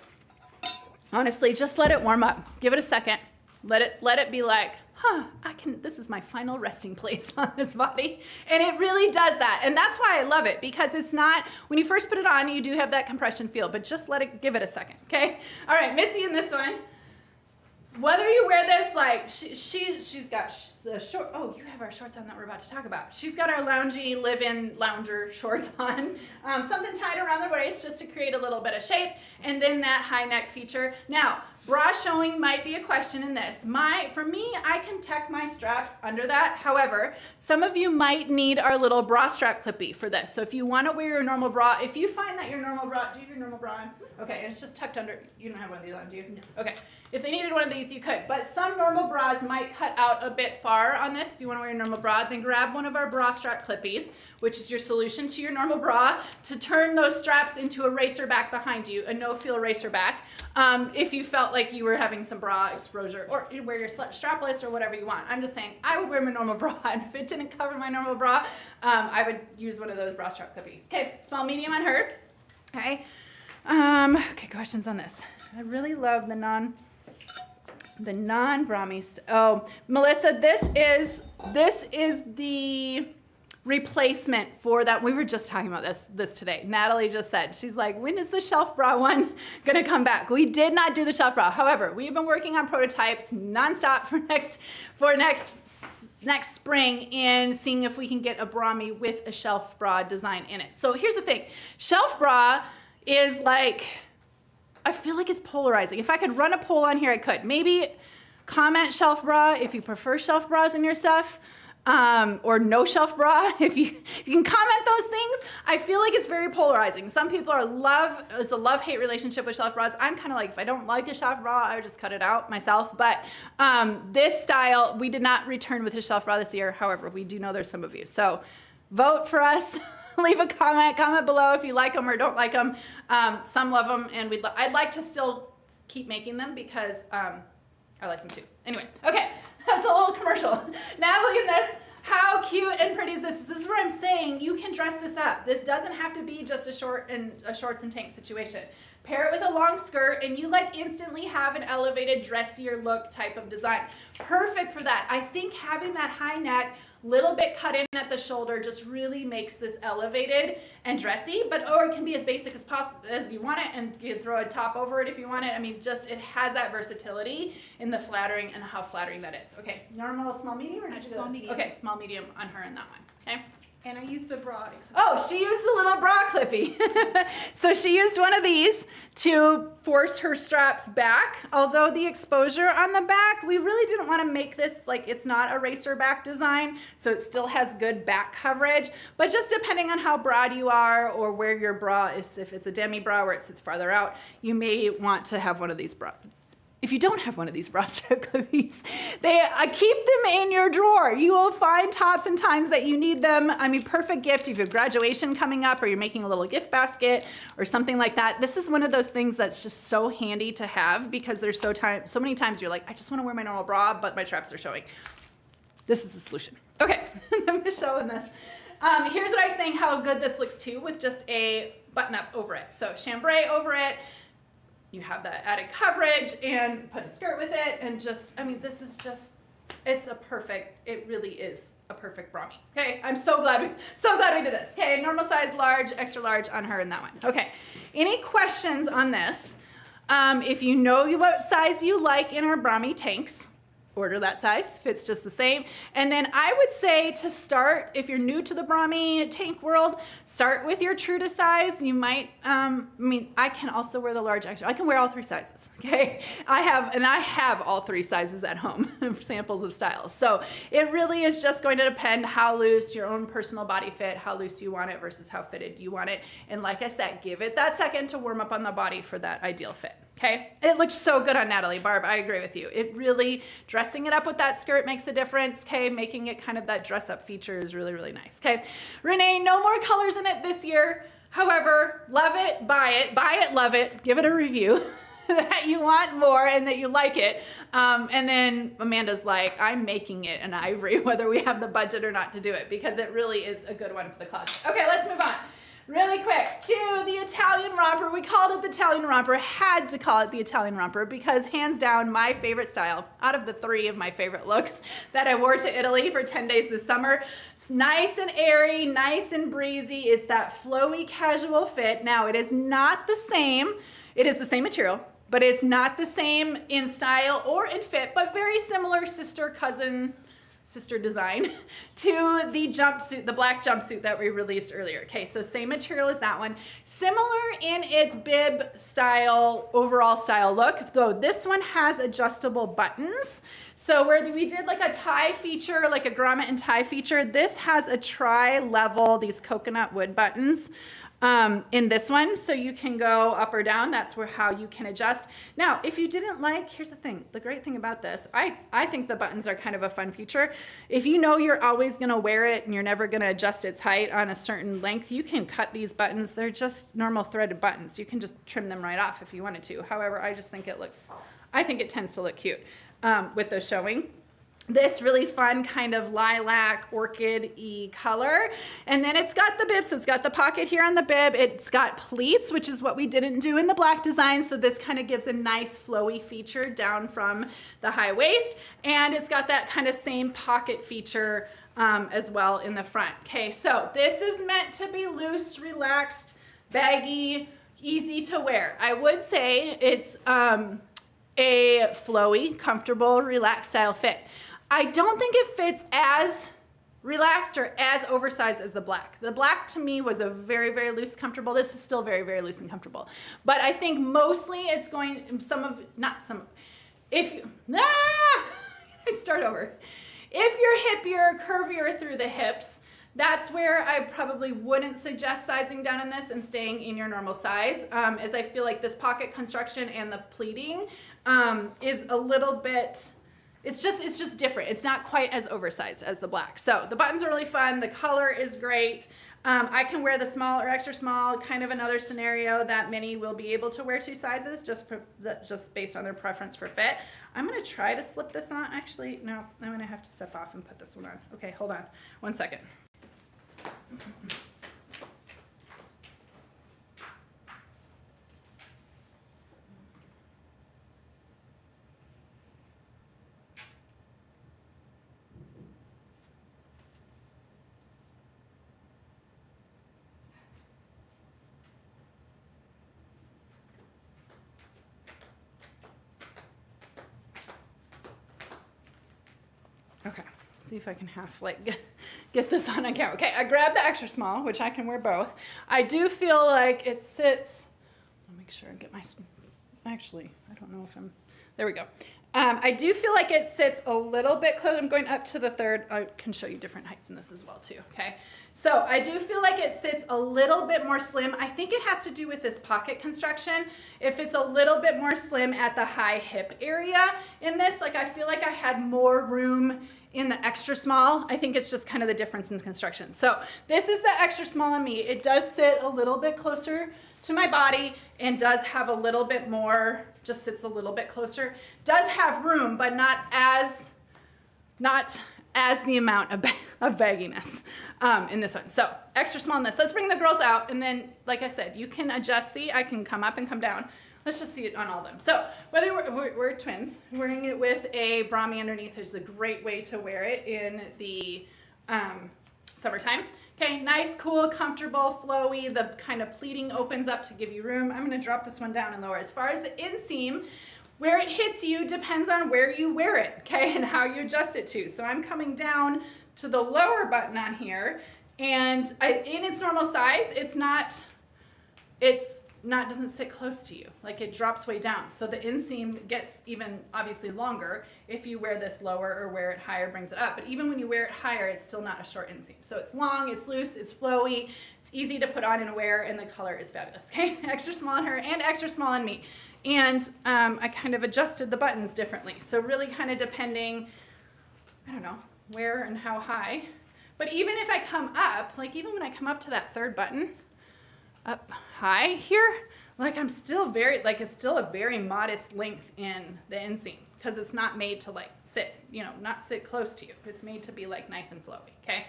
Honestly, just let it warm up. Give it a second. Let it be like, this is my final resting place on this body. And it really does that. And that's why I love it, because it's not, when you first put it on, you do have that compression feel, but just give it a second, okay? All right, Missy in this one. whether you wear this, like, she's got the short, oh, you have our shorts on that we're about to talk about. She's got our loungy, live-in lounger shorts on. Something tied around the waist just to create a little bit of shape, and then that high neck feature. Now, bra showing might be a question in this. For me, I can tuck my straps under that. However, some of you might need our little bra strap clippy for this. So if you want to wear your normal bra, if you find that your normal bra, do you have your normal bra on? Okay, and it's just tucked under. You don't have one of these on, do you? No. Okay. If they needed one of these, you could. But some normal bras might cut out a bit far on this. If you want to wear your normal bra, then grab one of our bra strap clippies, which is your solution to your normal bra, to turn those straps into a racer back behind you, a no-feel racer back. If you felt like you were having some bra exposure, or you wear your strapless or whatever you want. I'm just saying, I would wear my normal bra, and if it didn't cover my normal bra, I would use one of those bra strap clippies. Okay, small, medium on her. Okay. Okay, questions on this. I really love the non-Brami. Oh, Melissa, this is the replacement for that. We were just talking about this today. Natalie just said, she's like, when is the shelf bra one gonna come back? We did not do the shelf bra. However, we've been working on prototypes nonstop for next spring and seeing if we can get a Brami with a shelf bra design in it. So here's the thing, shelf bra is like, I feel like it's polarizing. If I could run a poll on here, I could. Maybe comment shelf bra if you prefer shelf bras in your stuff, or no shelf bra. If you can comment those things, I feel like it's very polarizing. Some people it's a love-hate relationship with shelf bras. I'm kind of like, if I don't like a shelf bra, I would just cut it out myself. But this style, we did not return with a shelf bra this year. However, we do know there's some of you. So vote for us. Leave a comment below if you like them or don't like them. Some love them, and I'd like to still keep making them because I like them too. Anyway, okay, that was a little commercial. Now look at this. How cute and pretty is this? This is what I'm saying. You can dress this up. This doesn't have to be just a shorts and tank situation. Pair it with a long skirt and you like instantly have an elevated, dressier look type of design. Perfect for that. I think having that high neck, little bit cut in at the shoulder just really makes this elevated and dressy, or it can be as basic as possible as you want it, and you can throw a top over it if you want it. I mean, just it has that versatility in the flattering and how flattering that is. Okay, normal, small, medium, or small, medium. Okay, small, medium on her in that one. Okay. And I used the bra. Oh, she used a little bra clippy. So she used one of these to force her straps back. Although the exposure on the back, we really didn't want to make this like it's not a racer back design, so it still has good back coverage. But just depending on how broad you are or where your bra is, if it's a demi bra where it sits farther out, you may want to have one of these bra. If you don't have one of these bra strap clippies, keep them in your drawer. You will find tops and times that you need them. I mean, perfect gift if you have graduation coming up or you're making a little gift basket or something like that. This is one of those things that's just so handy to have because there's so many times you're like, I just want to wear my normal bra, but my straps are showing. This is the solution. Okay, Michelle in this. Here's what I was saying, how good this looks too with just a button up over it. So chambray over it. You have that added coverage and put a skirt with it and just, I mean, this is just, it really is a perfect Brami. Okay, I'm so glad we did this. Okay, normal size, large, extra large on her in that one. Okay, any questions on this? If you know what size you like in our Brami tanks, order that size if it's just the same. And then I would say to start, if you're new to the Brami tank world, start with your true to size. You might, I can also wear the large extra. I can wear all three sizes, okay? I have all three sizes at home, samples of styles. So it really is just going to depend how loose your own personal body fit, how loose you want it versus how fitted you want it. And like I said, give it that second to warm up on the body for that ideal fit. Okay, it looks so good on Natalie. Barb, I agree with you. It really, dressing it up with that skirt makes a difference. Okay, making it kind of that dress up feature is really, really nice. Okay, Renee, no more colors in it this year. However, love it, buy it, love it, give it a review that you want more and that you like it. And then Amanda's like, I'm making it in ivory, whether we have the budget or not to do it, because it really is a good one for the closet. Okay, let's move on. Really quick, to the Italian romper. We called it the Italian romper, had to call it the Italian romper because hands down my favorite style out of the three of my favorite looks that I wore to Italy for 10 days this summer. It's nice and airy, nice and breezy. It's that flowy casual fit. Now it is not the same. It is the same material. but it's not the same in style or in fit, but very similar sister design to the jumpsuit, the black jumpsuit that we released earlier. Okay, so same material as that one. Similar in its bib style, overall style look, though this one has adjustable buttons. So where we did like a tie feature, like a grommet and tie feature, this has a tri-level, these coconut wood buttons. In this one, so you can go up or down. That's how you can adjust. Now, if you didn't like, here's the thing, the great thing about this, I think the buttons are kind of a fun feature. If you know you're always gonna wear it and you're never gonna adjust its height on a certain length, you can cut these buttons. They're just normal threaded buttons. You can just trim them right off if you wanted to. However, I just think I think it tends to look cute with those showing. This really fun kind of lilac orchid-y color. And then it's got the bib, so it's got the pocket here on the bib. It's got pleats, which is what we didn't do in the black design. So this kind of gives a nice flowy feature down from the high waist. And it's got that kind of same pocket feature as well in the front. Okay, so this is meant to be loose, relaxed, baggy, easy to wear. I would say it's a flowy, comfortable, relaxed style fit. I don't think it fits as relaxed or as oversized as the black. The black to me was a very, very loose, comfortable. This is still very, very loose and comfortable. But I think mostly it's going, if you're hippier, curvier through the hips, that's where I probably wouldn't suggest sizing down in this and staying in your normal size, as I feel like this pocket construction and the pleating is a little bit, it's just different. It's not quite as oversized as the black. So the buttons are really fun. The color is great. I can wear the small or extra small, kind of another scenario that many will be able to wear 2 sizes just based on their preference for fit. I'm gonna try to slip this on. Actually, no, I'm gonna have to step off and put this one on. Okay, hold on 1 second. Okay, see if I can get this on camera. Okay, I grabbed the extra small, which I can wear both. I do feel like it sits, I'll make sure I get actually, I don't know if there we go. I do feel like it sits a little bit close. I'm going up to the third. I can show you different heights in this as well too, okay? So I do feel like it sits a little bit more slim. I think it has to do with this pocket construction. If it's a little bit more slim at the high hip area in this, like I feel like I had more room in the extra small. I think it's just kind of the difference in construction. So this is the extra small on me. It does sit a little bit closer to my body and does have a little bit more, just sits a little bit closer. Does have room, but not as the amount of bagginess in this one. So extra small in this. Let's bring the girls out, and then, like I said, you can adjust I can come up and come down. Let's just see it on all of them. So whether we're twins, wearing it with a Brami underneath is a great way to wear it in the summertime. Okay, nice, cool, comfortable, flowy. The kind of pleating opens up to give you room. I'm gonna drop this one down and lower. As far as the inseam, where it hits you depends on where you wear it, okay, and how you adjust it to. So I'm coming down to the lower button on here, and in its normal size, doesn't sit close to you. Like it drops way down. So the inseam gets even obviously longer if you wear this lower or wear it higher, brings it up. But even when you wear it higher, it's still not a short inseam. So it's long, it's loose, it's flowy, it's easy to put on and wear, and the color is fabulous, okay? Extra small on her and extra small on me. And I kind of adjusted the buttons differently. So really kind of depending, I don't know, where and how high. But even if I come up, like even when I come up to that third button, up high here, like I'm still it's still a very modest length in the inseam because it's not made to like sit, not sit close to you. It's made to be like nice and flowy, okay?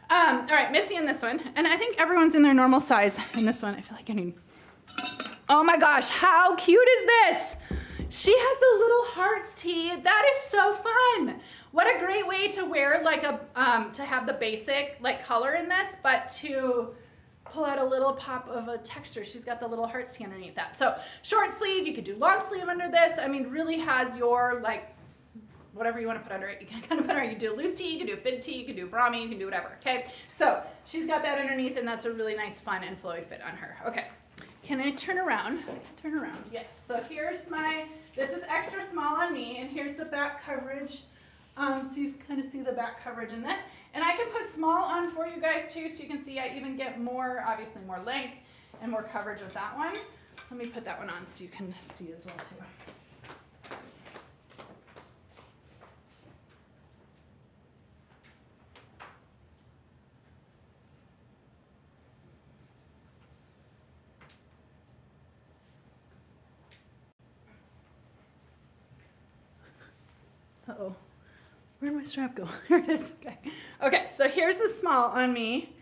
All right, Missy in this one. And I think everyone's in their normal size in this one. I feel like I need, oh my gosh, how cute is this? She has the little hearts tee. That is so fun. What a great way to wear like to have the basic like color in this, but to pull out a little pop of a texture. She's got the little hearts tee underneath that. So short sleeve, you could do long sleeve under this. I mean, really has your like, whatever you want to put under it, you can kind of put under it. You can do a loose tee, you can do a fitted tee, you can do Brami, you can do whatever, okay? So she's got that underneath, and that's a really nice, fun, and flowy fit on her. Okay, can I turn around? I can turn around, yes. So here's this is extra small on me, and here's the back coverage. So you can kind of see the back coverage in this. And I can put small on for you guys too, so you can see I even get more, obviously more length and more coverage with that one. Let me put that one on so you can see as well too. Uh-oh. Where'd my strap go? Here it is. Okay. Okay, so here's the small on me.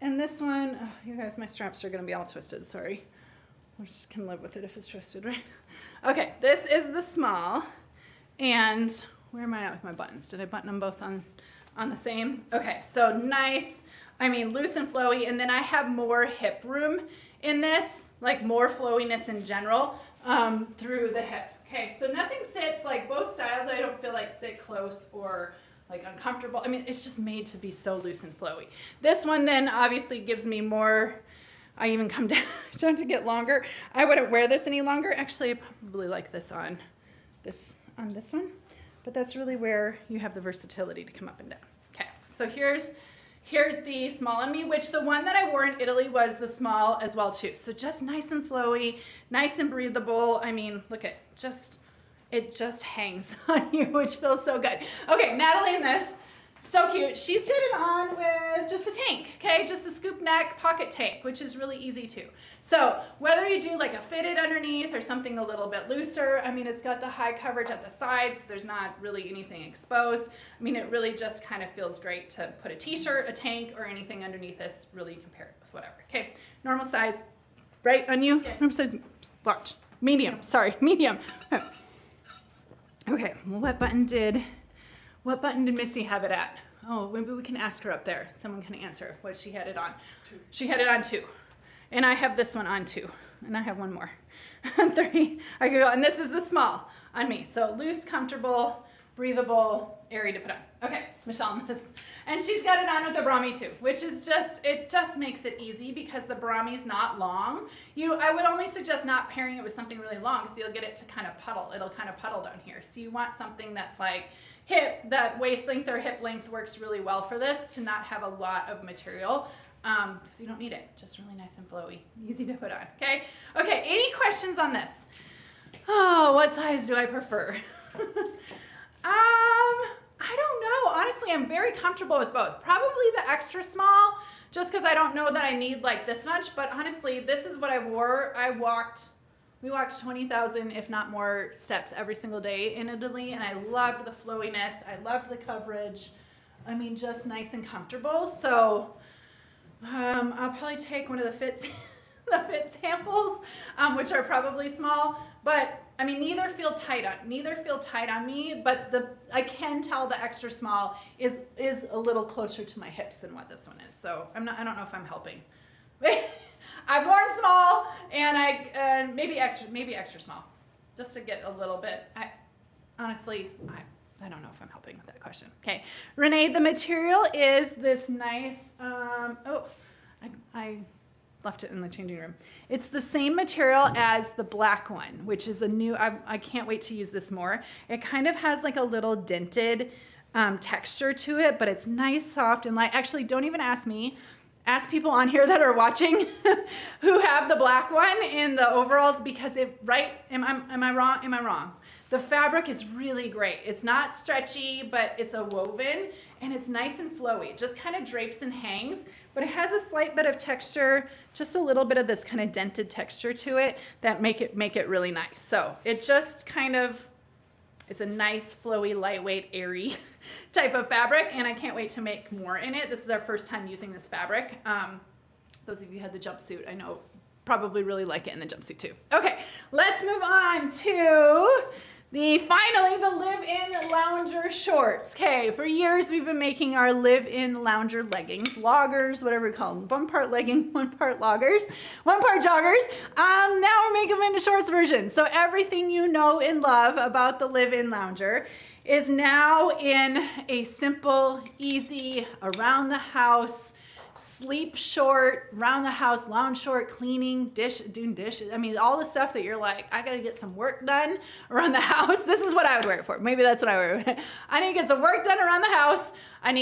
And this one, oh, you guys, my straps are going to be all twisted. Sorry. We just can live with it if it's twisted, right? Okay, this is the small. And where am I at with my buttons? Did I button them both on the same? Okay, so nice. I mean, loose and flowy. And then I have more hip room in this, like more flowiness in general through the hip. Okay, so nothing sits, like both styles I don't feel like sit close or like uncomfortable. I mean, it's just made to be so loose and flowy. This one then obviously gives me more, I even come down to get longer. I wouldn't wear this any longer. Actually, I probably like this on this one, but that's really where you have the versatility to come up and down. Okay, so here's the small on me, which the one that I wore in Italy was the small as well too. So just nice and flowy, nice and breathable. I mean, look at it just hangs on you, which feels so good. Okay, Natalie in this, so cute. She's got it on with just a tank, okay? Just the scoop neck pocket tank, which is really easy too. So whether you do like a fitted underneath or something a little bit looser, I mean, it's got the high coverage at the sides. So there's not really anything exposed. I mean, it really just kind of feels great to put a t-shirt, a tank, or anything underneath this. Really compare it with whatever. Okay, normal size, right on you? Yes. Normal size, large, medium, sorry, medium. Okay, well, what button did Missy have it at? Oh, maybe we can ask her up there. Someone can answer what she had it on. 2. She had it on 2. And I have this one on 2. And I have one more. 3. I could go, and this is the small on me. So loose, comfortable, breathable, airy to put on. Okay, Michelle on this. And she's got it on with the Brami too, which is it just makes it easy because the Brami's not long. I would only suggest not pairing it with something really long because you'll get it to kind of puddle. It'll kind of puddle down here. So you want something that's like that waist length or hip length works really well for this to not have a lot of material because you don't need it. Just really nice and flowy, easy to put on, okay? Okay, any questions on this? Oh, what size do I prefer? I don't know. Honestly, I'm very comfortable with both. Probably the extra small, just because I don't know that I need like this much. But honestly, this is what I wore. We walked 20,000, if not more, steps every single day in Italy, and I loved the flowiness. I loved the coverage. I mean, just nice and comfortable. So I'll probably take one of the fit samples, which are probably small. But I mean, neither feel tight on me, but I can tell the extra small is a little closer to my hips than what this one is. So I don't know if I'm helping. I've worn small and maybe extra small, just to get a little bit. Honestly, I don't know if I'm helping with that question. Okay, Renee, the material is this nice. I left it in the changing room. It's the same material as the black one, which is a new, I can't wait to use this more. It kind of has like a little dented texture to it, but it's nice, soft, and light. Actually, don't even ask me. Ask people on here that are watching who have the black one in the overalls because am I wrong? Am I wrong? The fabric is really great. It's not stretchy, but it's a woven and it's nice and flowy. It just kind of drapes and hangs, but it has a slight bit of texture, just a little bit of this kind of dented texture to it that make it really nice. So it just kind of, it's a nice, flowy, lightweight, airy type of fabric, and I can't wait to make more in it. This is our first time using this fabric. Those of you who had the jumpsuit, I know, probably really like it in the jumpsuit too. Okay, let's move on to Finally, the live-in lounger shorts. Okay, for years we've been making our live-in lounger leggings, loggers, whatever we call them. One part legging, one part loggers, one part joggers. Now we're making them into shorts versions. So everything you know and love about the live-in lounger is now in a simple, easy, around the house, sleep short, round the house, lounge short, cleaning, doing dishes. I mean, all the stuff that you're like, I gotta get some work done around the house. This is what I would wear it for. Maybe that's what I would wear. I need to get some work done around the house. I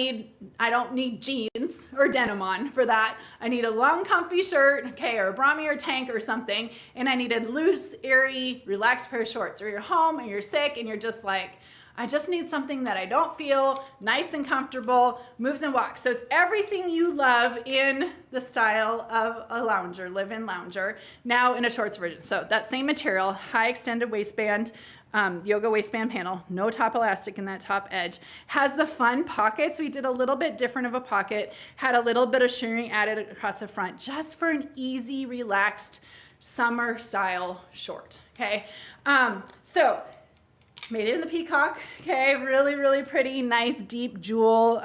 don't need jeans or denim on for that. I need a long, comfy shirt, okay, or a Brami or tank or something. And I need a loose, airy, relaxed pair of shorts. Or you're home and you're sick and you're just like, I just need something that I don't feel nice and comfortable, moves and walks. So it's everything you love in the style of a lounger, live-in lounger, now in a shorts version. So that same material, high extended waistband, yoga waistband panel, no top elastic in that top edge, has the fun pockets. We did a little bit different of a pocket, had a little bit of shirring added across the front, just for an easy, relaxed summer style short, okay? So made it in the peacock, okay, really, really pretty, nice, deep jewel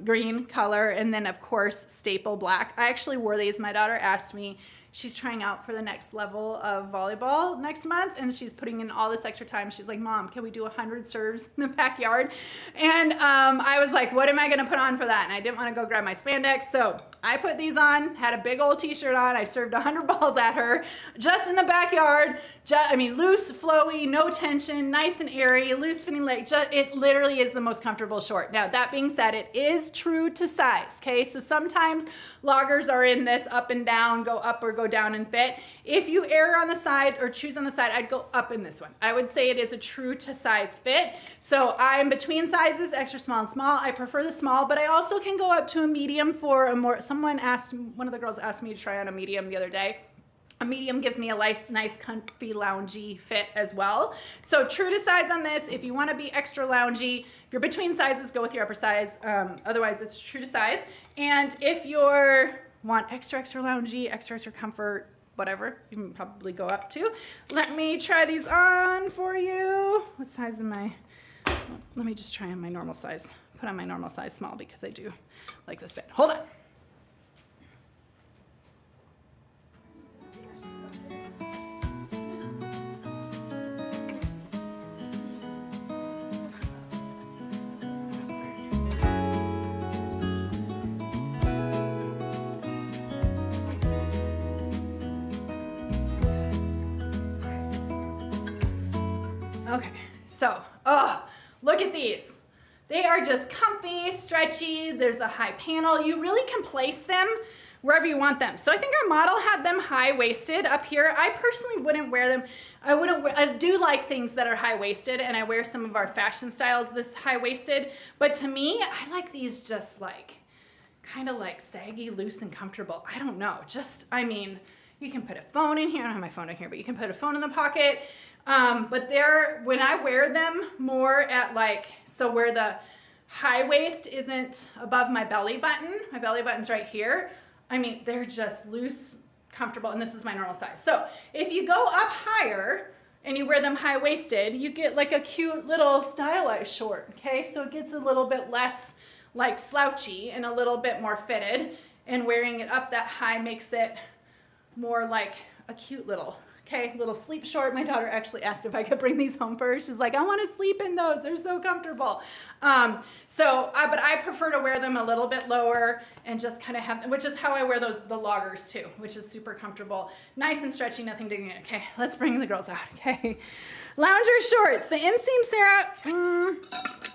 green color, and then of course, staple black. I actually wore these. My daughter asked me, she's trying out for the next level of volleyball next month, and she's putting in all this extra time. She's like, Mom, can we do 100 serves in the backyard? And I was like, what am I gonna put on for that? And I didn't wanna go grab my spandex, so I put these on, had a big old t-shirt on. I served 100 balls at her, just in the backyard. Loose, flowy, no tension, nice and airy, loose fitting leg. It literally is the most comfortable short. Now, that being said, it is true to size, okay? So sometimes loggers are in this up and down, go up or go down and fit. If you err on the side or choose on the side, I'd go up in this one. I would say it is a true to size fit. So I'm between sizes, extra small and small. I prefer the small, but I also can go up to a medium for a more, one of the girls asked me to try on a medium the other day. A medium gives me a nice, comfy, loungy fit as well. So true to size on this. If you want to be extra loungy, if you're between sizes, go with your upper size. Otherwise, it's true to size. And if you want extra loungy, extra comfort, whatever, you can probably go up to. Let me try these on for you. What size am I? Let me just try on my normal size. Put on my normal size small because I do like this fit. Hold on. Okay, so, look at these. They are just comfy, stretchy. There's a high panel. You really can place them wherever you want them. So I think our model had them high-waisted up here. I personally wouldn't wear them. I do like things that are high-waisted, and I wear some of our fashion styles this high-waisted. But to me, I like these just like, kind of like saggy, loose, and comfortable. I don't know. You can put a phone in here. I don't have my phone in here, but you can put a phone in the pocket. But when I wear them more at where the high waist isn't above my belly button's right here. They're just loose, comfortable, and this is my normal size. So if you go up higher and you wear them high waisted, you get like a cute little stylized short, okay? So it gets a little bit less like slouchy and a little bit more fitted, and wearing it up that high makes it more like a cute little sleep short. My daughter actually asked if I could bring these home first. She's like, I want to sleep in those. They're so comfortable. But I prefer to wear them a little bit lower and just kind of have, which is how I wear the loggers too, which is super comfortable. Nice and stretchy, nothing digging in. Okay, let's bring the girls out, okay? Lounger shorts. The inseam, Sarah,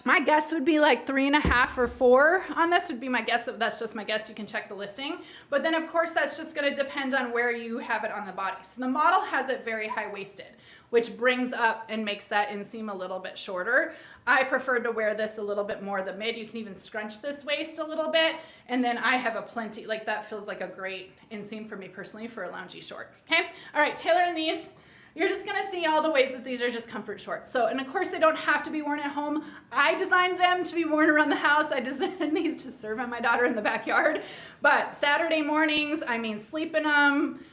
my guess would be like 3.5 or 4 on this would be my guess. That's just my guess. You can check the listing. But then of course that's just going to depend on where you have it on the body. So the model has it very high-waisted, which brings up and makes that inseam a little bit shorter. I prefer to wear this a little bit more the mid. You can even scrunch this waist a little bit. And then I have a plenty, that feels like a great inseam for me personally for a loungy short. Okay. All right. Tailoring these. You're just gonna see all the ways that these are just comfort shorts. So, and of course they don't have to be worn at home. I designed them to be worn around the house. I designed these to serve on my daughter in the backyard. But Saturday mornings, sleep in them,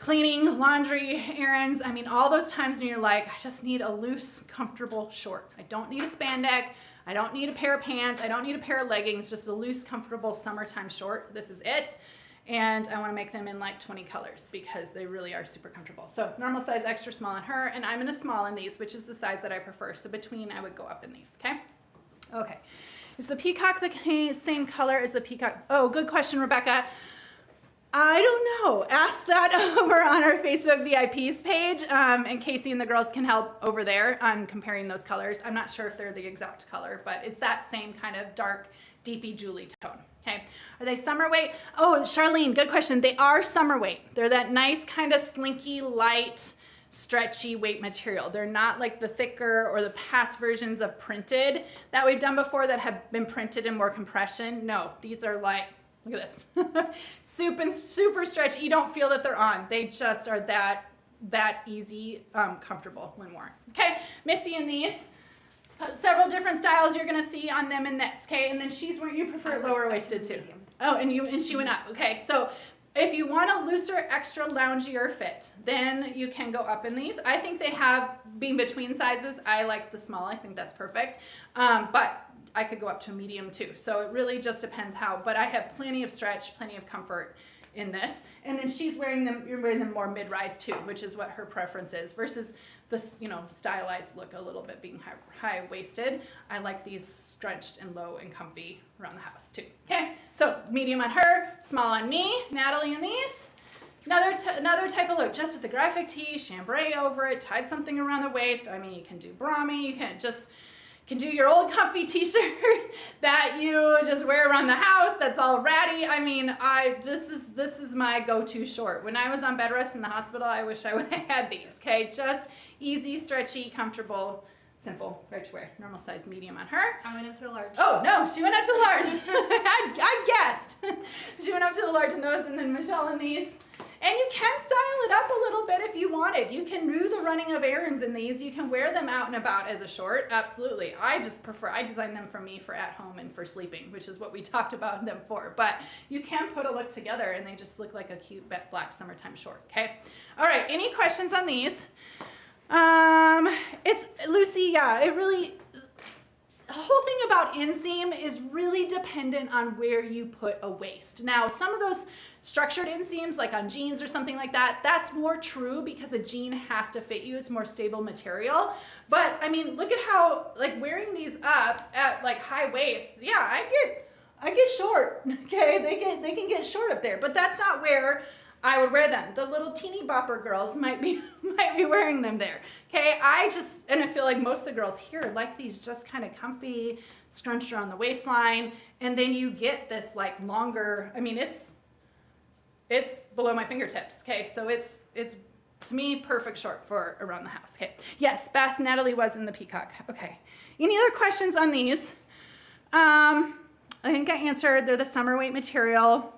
cleaning, laundry, errands. I mean, all those times when you're like, I just need a loose, comfortable short. I don't need a spandex. I don't need a pair of pants. I don't need a pair of leggings, just a loose, comfortable summertime short. This is it. And I want to make them in like 20 colors because they really are super comfortable. So normal size, extra small on her, and I'm in a small in these, which is the size that I prefer. So between, I would go up in these, okay? Okay. Is the peacock the same color as the peacock? Oh, good question, Rebecca. I don't know. Ask that over on our Facebook VIPs page, and Casey and the girls can help over there on comparing those colors. I'm not sure if they're the exact color, but it's that same kind of dark, deepy Julie tone. Okay, are they summer weight? Oh, Charlene, good question. They are summer weight. They're that nice kind of slinky, light, stretchy weight material. They're not like the thicker or the past versions of printed that we've done before that have been printed in more compression. No, these are like, look at this, super stretchy. You don't feel that they're on. They just are that easy, comfortable when worn. Okay, Missy in these. Several different styles you're gonna see on them in this, okay? And then she's where you prefer lower waisted too. Oh, and she went up. Okay, so if you want a looser, extra loungier fit, then you can go up in these. I think they have being between sizes. I like the small. I think that's perfect. But I could go up to a medium too. So it really just depends how. But I have plenty of stretch, plenty of comfort in this. And then she's wearing them. You're wearing them more mid-rise too, which is what her preference is versus this, stylized look a little bit being high-waisted. I like these stretched and low and comfy around the house too. Okay, so medium on her, small on me. Natalie in these. Another type of look, just with the graphic tee, chambray over it, tied something around the waist. I mean, you can do Brami, you can do your old comfy t-shirt that you just wear around the house that's all ratty. I mean, this is my go-to short. When I was on bed rest in the hospital, I wish I would have had these, okay? Just easy, stretchy, comfortable, simple, right to wear. Normal size medium on her. I went up to a large. Oh, no, she went up to the large. I guessed. She went up to the large in those, and then Michelle in these. And you can style it up a little bit if you wanted. You can do the running of errands in these. You can wear them out and about as a short. Absolutely. I designed them for me for at home and for sleeping, which is what we talked about them for. But you can put a look together and they just look like a cute black summertime short. Okay. All right. Any questions on these? It's Lucy. Yeah, the whole thing about inseam is really dependent on where you put a waist. Now, some of those structured inseams, like on jeans or something like that, that's more true because the jean has to fit you. It's more stable material. But I mean, look at how, like, wearing these up at like high waist, yeah, I get short. Okay, they can get short up there, but that's not where I would wear them. The little teeny bopper girls might be wearing them there. Okay, and I feel like most of the girls here like these just kind of comfy, scrunched around the waistline, and then you get this like longer, I mean, it's below my fingertips. Okay, so it's to me perfect short for around the house. Okay, yes, Beth, Natalie was in the peacock. Okay, any other questions on these? I think I answered. They're the summer weight material.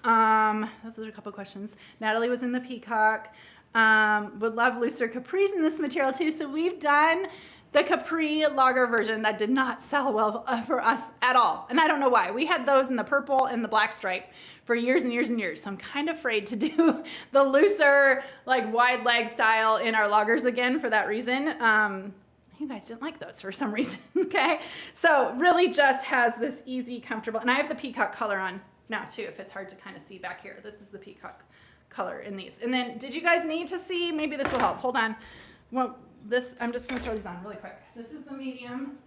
Those are a couple questions. Natalie was in the peacock. Would love looser capris in this material too. So we've done the capri lager version that did not sell well for us at all. And I don't know why. We had those in the purple and the black stripe for years and years and years. So I'm kind of afraid to do the looser, like wide leg style in our lagers again for that reason. You guys didn't like those for some reason, okay? So really just has this easy, comfortable, and I have the peacock color on now too, if it's hard to kind of see back here. This is the peacock color in these. And then did you guys need to see, maybe this will help, hold on. Well, I'm just gonna throw these on really quick. This is the medium.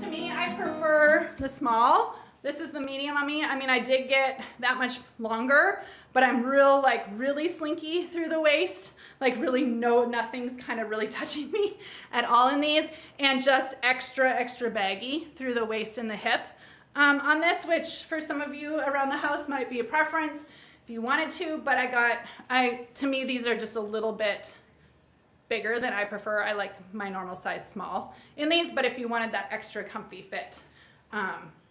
To me, I prefer the small. This is the medium on me. I mean, I did get that much longer, but I'm really slinky through the waist. Like really nothing's kind of really touching me at all in these, and just extra baggy through the waist and the hip. On this, which for some of you around the house might be a preference if you wanted to, but to me, these are just a little bit bigger than I prefer. I like my normal size small in these, but if you wanted that extra comfy fit,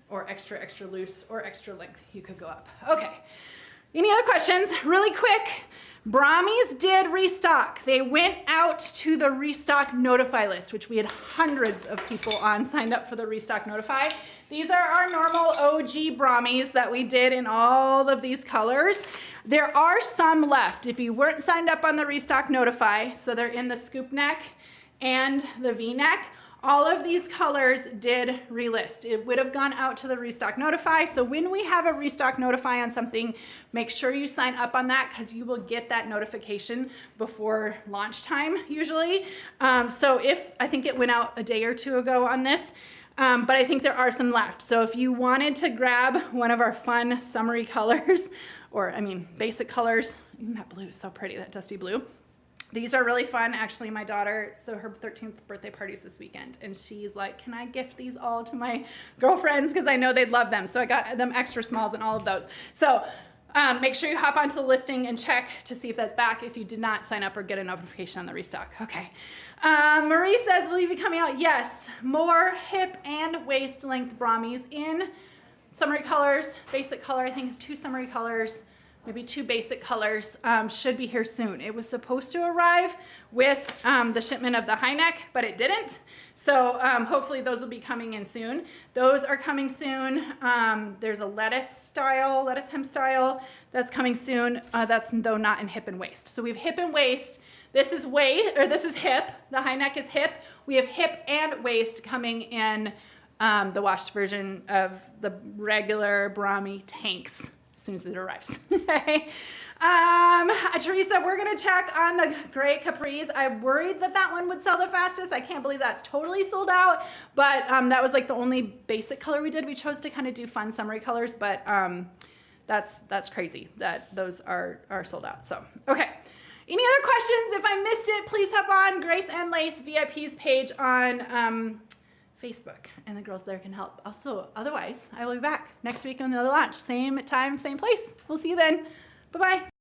or extra loose or extra length, you could go up. Okay. Any other questions? Really quick. Brami's did restock. They went out to the restock notify list, which we had hundreds of people on signed up for the restock notify. These are our normal OG Bramis that we did in all of these colors. There are some left. If you weren't signed up on the restock notify, so they're in the scoop neck and the V-neck, all of these colors did relist. It would have gone out to the restock notify. So when we have a restock notify on something, make sure you sign up on that because you will get that notification before launch time usually. So I think it went out a day or two ago on this, but I think there are some left. So if you wanted to grab one of our fun summery colors, or I mean basic colors, even that blue is so pretty, that dusty blue. These are really fun. Actually, my daughter, so her 13th birthday party's this weekend, and she's like, can I gift these all to my girlfriends? Because I know they'd love them. So I got them extra smalls and all of those. So make sure you hop onto the listing and check to see if that's back if you did not sign up or get a notification on the restock. Okay. Marie says, will you be coming out? Yes. More hip and waist length Bramis in summery colors, basic color, I think 2 summery colors, maybe 2 basic colors, should be here soon. It was supposed to arrive with the shipment of the high neck, but it didn't. So hopefully those will be coming in soon. Those are coming soon. There's a lettuce hem style that's coming soon. That's though not in hip and waist. So we have hip and waist. This is hip. The high neck is hip. We have hip and waist coming in the washed version of the regular Brami tanks as soon as it arrives. Okay. Teresa, we're gonna check on the gray capris. I'm worried that one would sell the fastest. I can't believe that's totally sold out, but that was like the only basic color we did. We chose to kind of do fun summery colors, but that's crazy that those are sold out. So, okay. Any other questions? If I missed it, please hop on Grace and Lace VIP's page on Facebook, and the girls there can help. Also, otherwise, I will be back next week on another launch. Same time, same place. We'll see you then. Bye-bye.